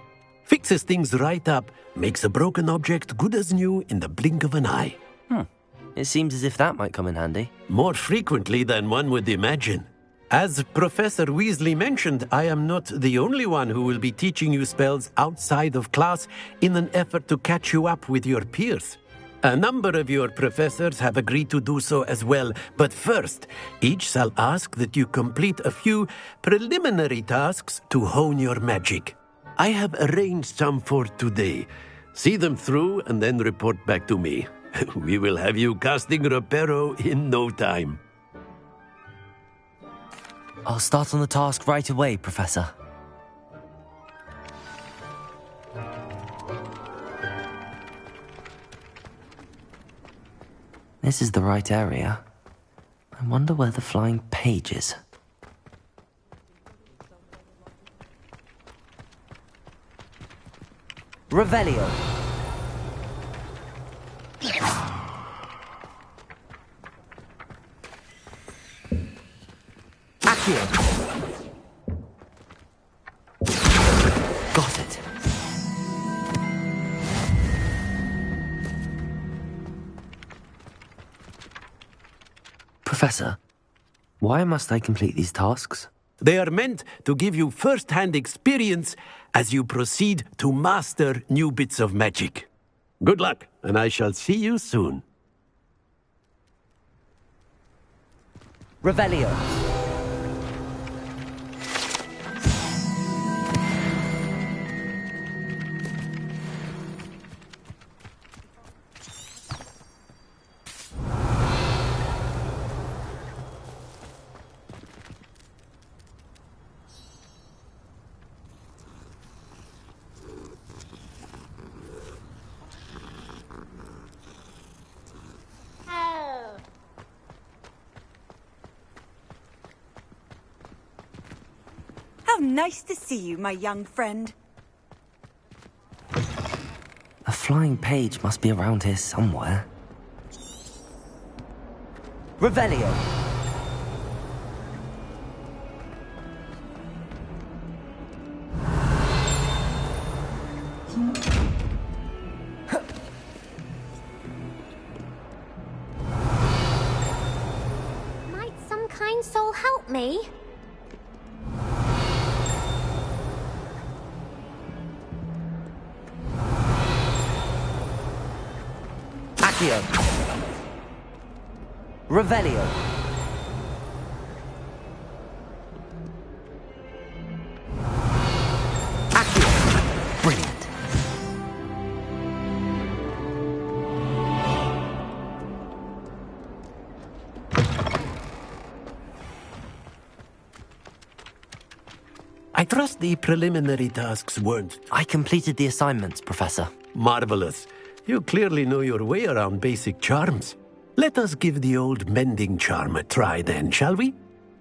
Fixes things right up, makes a broken object good as new in the blink of an eye. It seems as if that might come in handy. More frequently than one would imagine. As Professor Weasley mentioned, I am not the only one who will be teaching you spells outside of class in an effort to catch you up with your peers. A number of your professors have agreed to do so as well, but first, each shall ask that you complete a few preliminary tasks to hone your magic. I have arranged some for today. See them through and then report back to me. We will have you casting Reparo in no time. I'll start on the task right away, Professor. This is the right area. I wonder where the flying page is. Revelio. Accio. Got it. Professor, why must I complete these tasks? They are meant to give you first-hand experience as you proceed to master new bits of magic. Good luck, and I shall see you soon. Revelio. How nice to see you, my young friend. A flying page must be around here somewhere. Revelio. Might some kind soul help me? Accio. Revelio. Accio. Brilliant. I trust the preliminary tasks weren't... I completed the assignments, Professor. Marvelous. You clearly know your way around basic charms. Let us give the old mending charm a try then, shall we?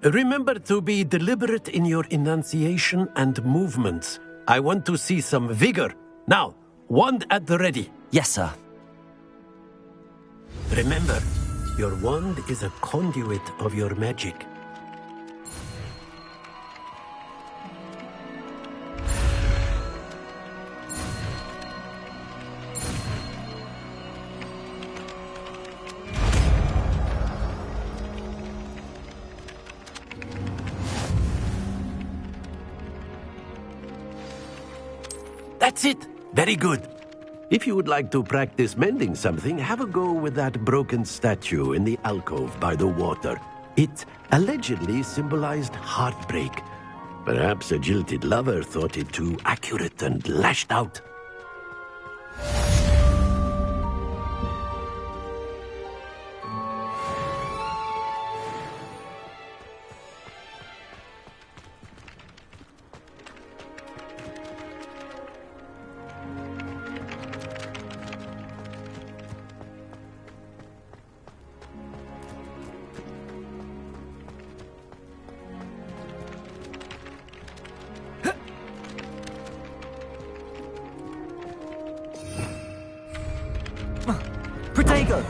Remember to be deliberate in your enunciation and movements. I want to see some vigor. Now, wand at the ready. Yes, sir. Remember, your wand is a conduit of your magic. That's it! Very good. If you would like to practice mending something, have a go with that broken statue in the alcove by the water. It allegedly symbolized heartbreak. Perhaps a jilted lover thought it too accurate and lashed out. go.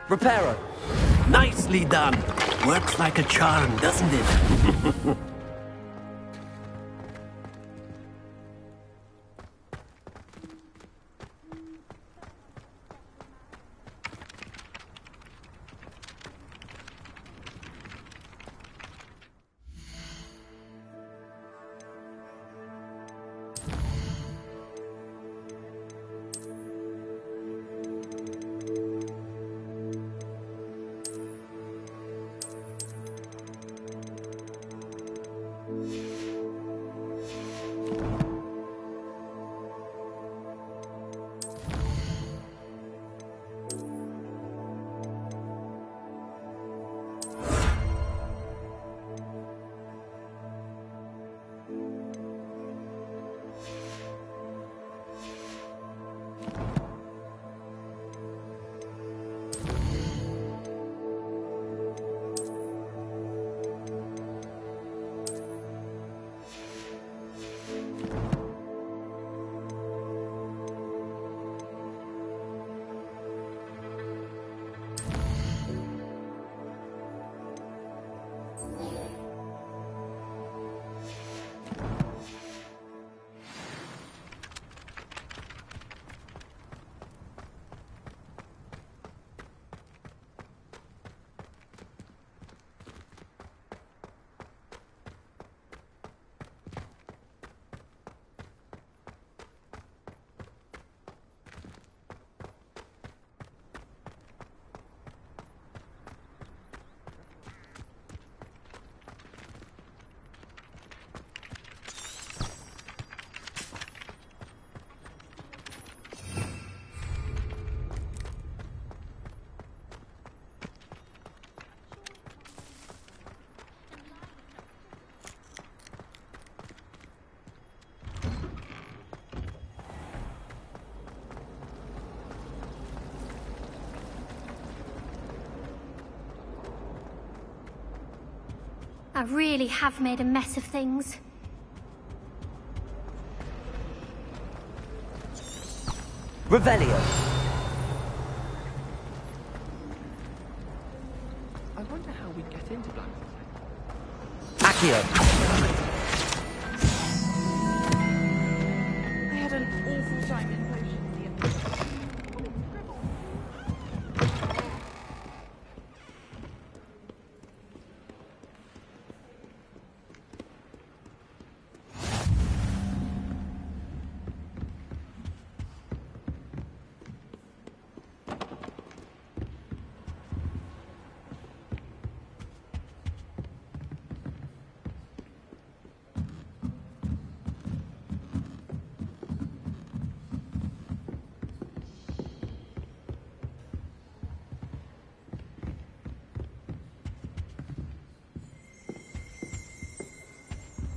Reparo. Nicely done. Works like a charm, doesn't it? I really have made a mess of things. Revelio. I wonder how we get into Black. Accio. I had an awful time in potions the other day.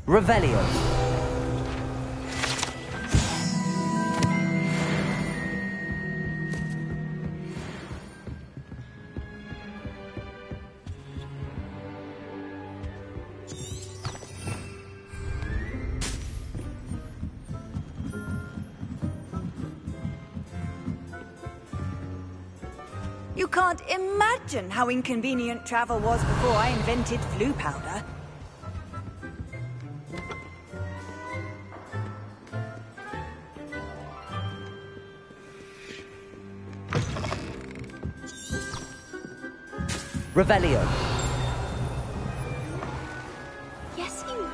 Revelio. You can't imagine how inconvenient travel was before I invented flu powder. Revelio. Yes, you were.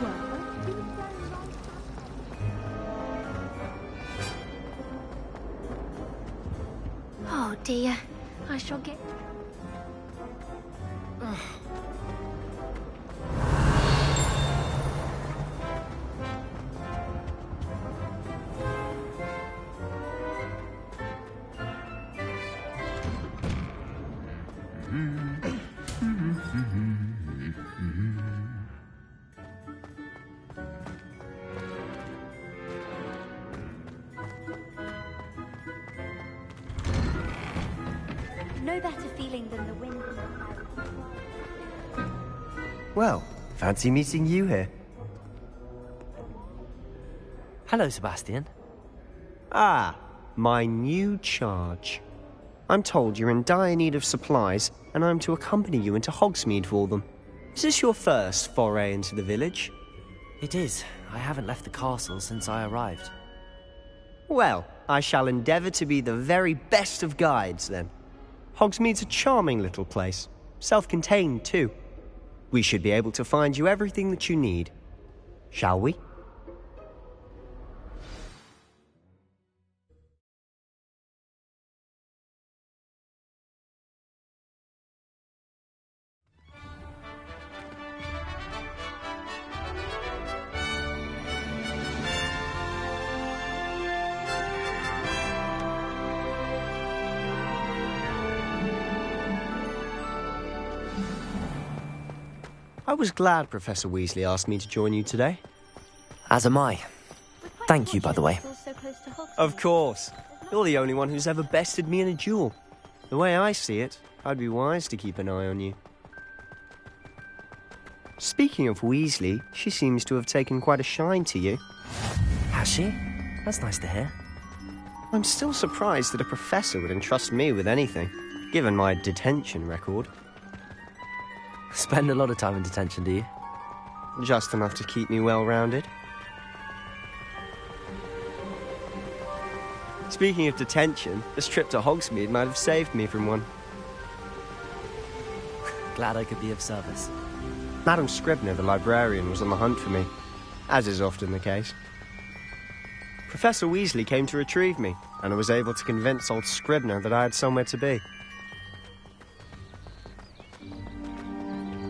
Oh dear, I shall get... No better feeling than the wind in the Well, fancy meeting you here. Hello, Sebastian. Ah, my new charge. I'm told you're in dire need of supplies, and I'm to accompany you into Hogsmeade for them. Is this your first foray into the village? It is. I haven't left the castle since I arrived. Well, I shall endeavour to be the very best of guides, then. Hogsmeade's a charming little place. Self-contained, too. We should be able to find you everything that you need. Shall we? I was glad Professor Weasley asked me to join you today. As am I. Thank you, by the way. Of course. You're the only one who's ever bested me in a duel. The way I see it, I'd be wise to keep an eye on you. Speaking of Weasley, she seems to have taken quite a shine to you. Has she? That's nice to hear. I'm still surprised that a professor would entrust me with anything, given my detention record. Spend a lot of time in detention, do you? Just enough to keep me well-rounded. Speaking of detention, this trip to Hogsmeade might have saved me from one. Glad I could be of service. Madam Scribner, the librarian, was on the hunt for me, as is often the case. Professor Weasley came to retrieve me, and I was able to convince old Scribner that I had somewhere to be.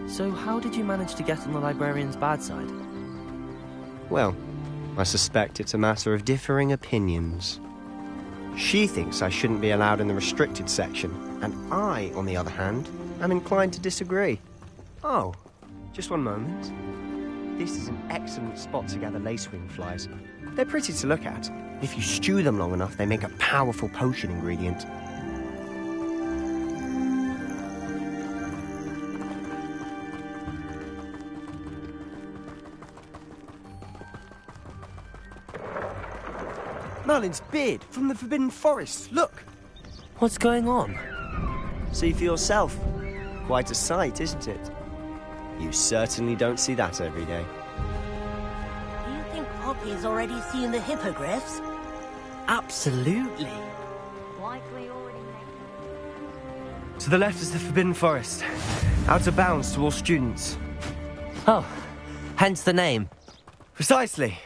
So how did you manage to get on the librarian's bad side? Well, I suspect it's a matter of differing opinions. She thinks I shouldn't be allowed in the restricted section, and I, on the other hand, am inclined to disagree. Oh, just one moment. This is an excellent spot to gather lacewing flies. They're pretty to look at. If you stew them long enough, they make a powerful potion ingredient. Merlin's beard from the Forbidden Forest. Look! What's going on? See for yourself. Quite a sight, isn't it? You certainly don't see that every day. Do you think Poppy's already seen the hippogriffs? Absolutely. Likely already To the left is the Forbidden Forest. Out of bounds to all students. Oh, hence the name. Precisely.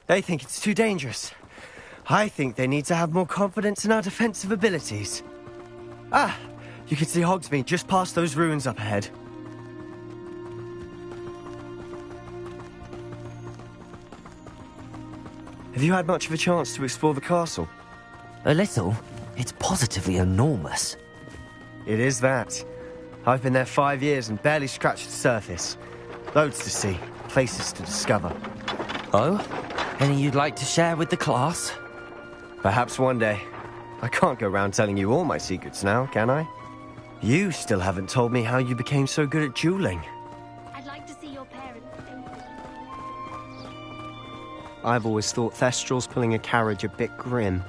They think it's too dangerous. I think they need to have more confidence in our defensive abilities. Ah, you can see Hogsmeade just past those ruins up ahead. Have you had much of a chance to explore the castle? A little. It's positively enormous. It is that. I've been there 5 years and barely scratched the surface. Loads to see, places to discover. Oh? Any you'd like to share with the class? Perhaps one day. I can't go round telling you all my secrets now, can I? You still haven't told me how you became so good at dueling. I'd like to see your parents. I've always thought Thestrals pulling a carriage a bit grim.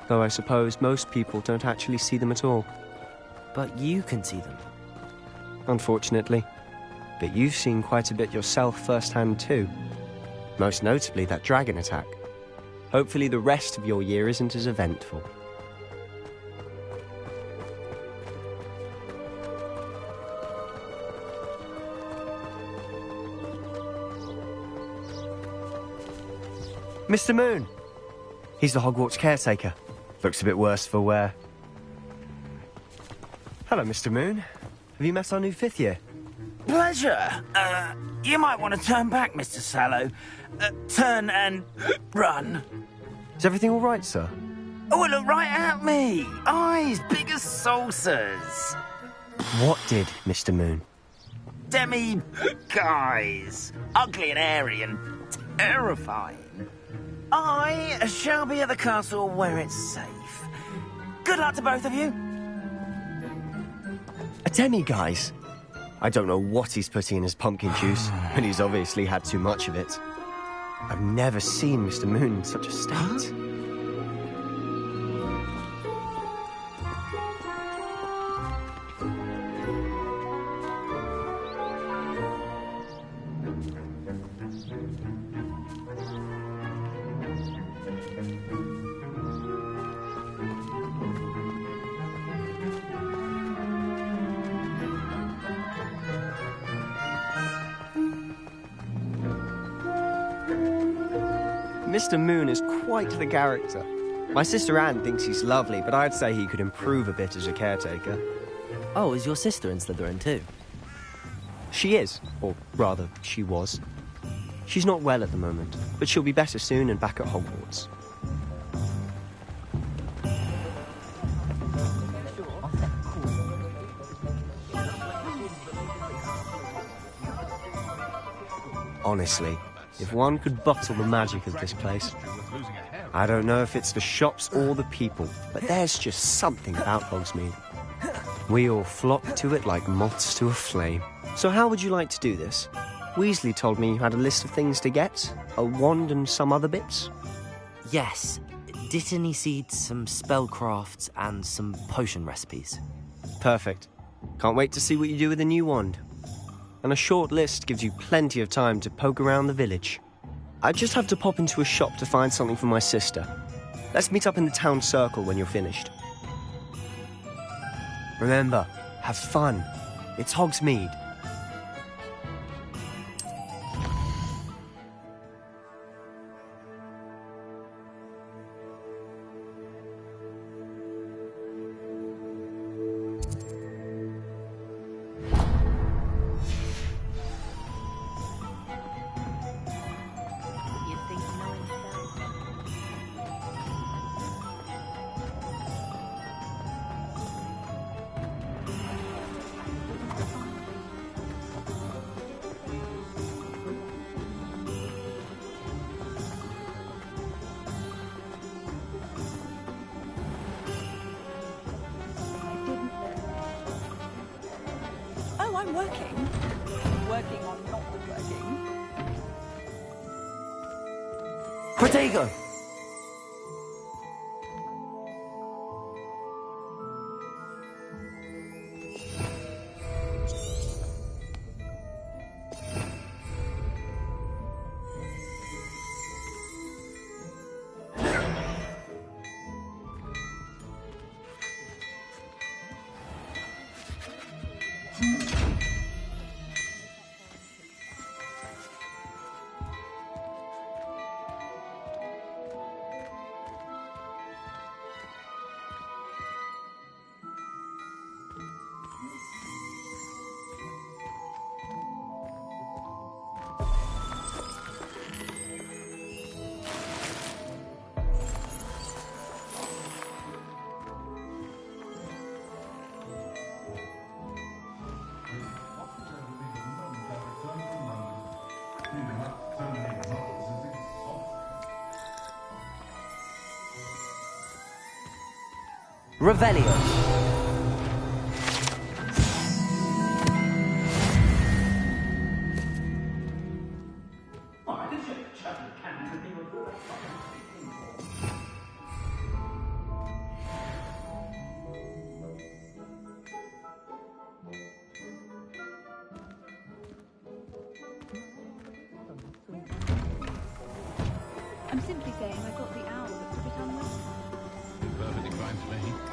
Though I suppose most people don't actually see them at all. But you can see them. Unfortunately. But you've seen quite a bit yourself firsthand too. Most notably that dragon attack. Hopefully the rest of your year isn't as eventful. Mr. Moon! He's the Hogwarts caretaker. Looks a bit worse for wear. Hello, Mr. Moon. Have you met our new 5th year? Pleasure. You might want to turn back, Mr. Sallow. Turn and run. Is everything all right, sir? Oh, look right at me. Eyes big as saucers. What did, Mr. Moon? Guys. Ugly and hairy and terrifying. I shall be at the castle where it's safe. Good luck to both of you. A demi-guise? I don't know what he's putting in his pumpkin juice, but he's obviously had too much of it. I've never seen Mr. Moon in such a state. Mr. Moon is quite the character. My sister Anne thinks he's lovely, but I'd say he could improve a bit as a caretaker. Oh, is your sister in Slytherin too? She is, or rather, she was. She's not well at the moment, but she'll be better soon and back at Hogwarts. Honestly, if one could bottle the magic of this place. I don't know if it's the shops or the people, but there's just something about Hogsmeade. We all flock to it like moths to a flame. So how would you like to do this? Weasley told me you had a list of things to get, a wand and some other bits. Yes, Dittany seeds, some spellcrafts, and some potion recipes. Perfect. Can't wait to see what you do with the new wand. And a short list gives you plenty of time to poke around the village. I just have to pop into a shop to find something for my sister. Let's meet up in the town circle when you're finished. Remember, have fun. It's Hogsmeade. I'm working. Working on not working. Protego! Revelio. I'm simply saying I got the owl that's a bit unwell. Perfectly fine to me.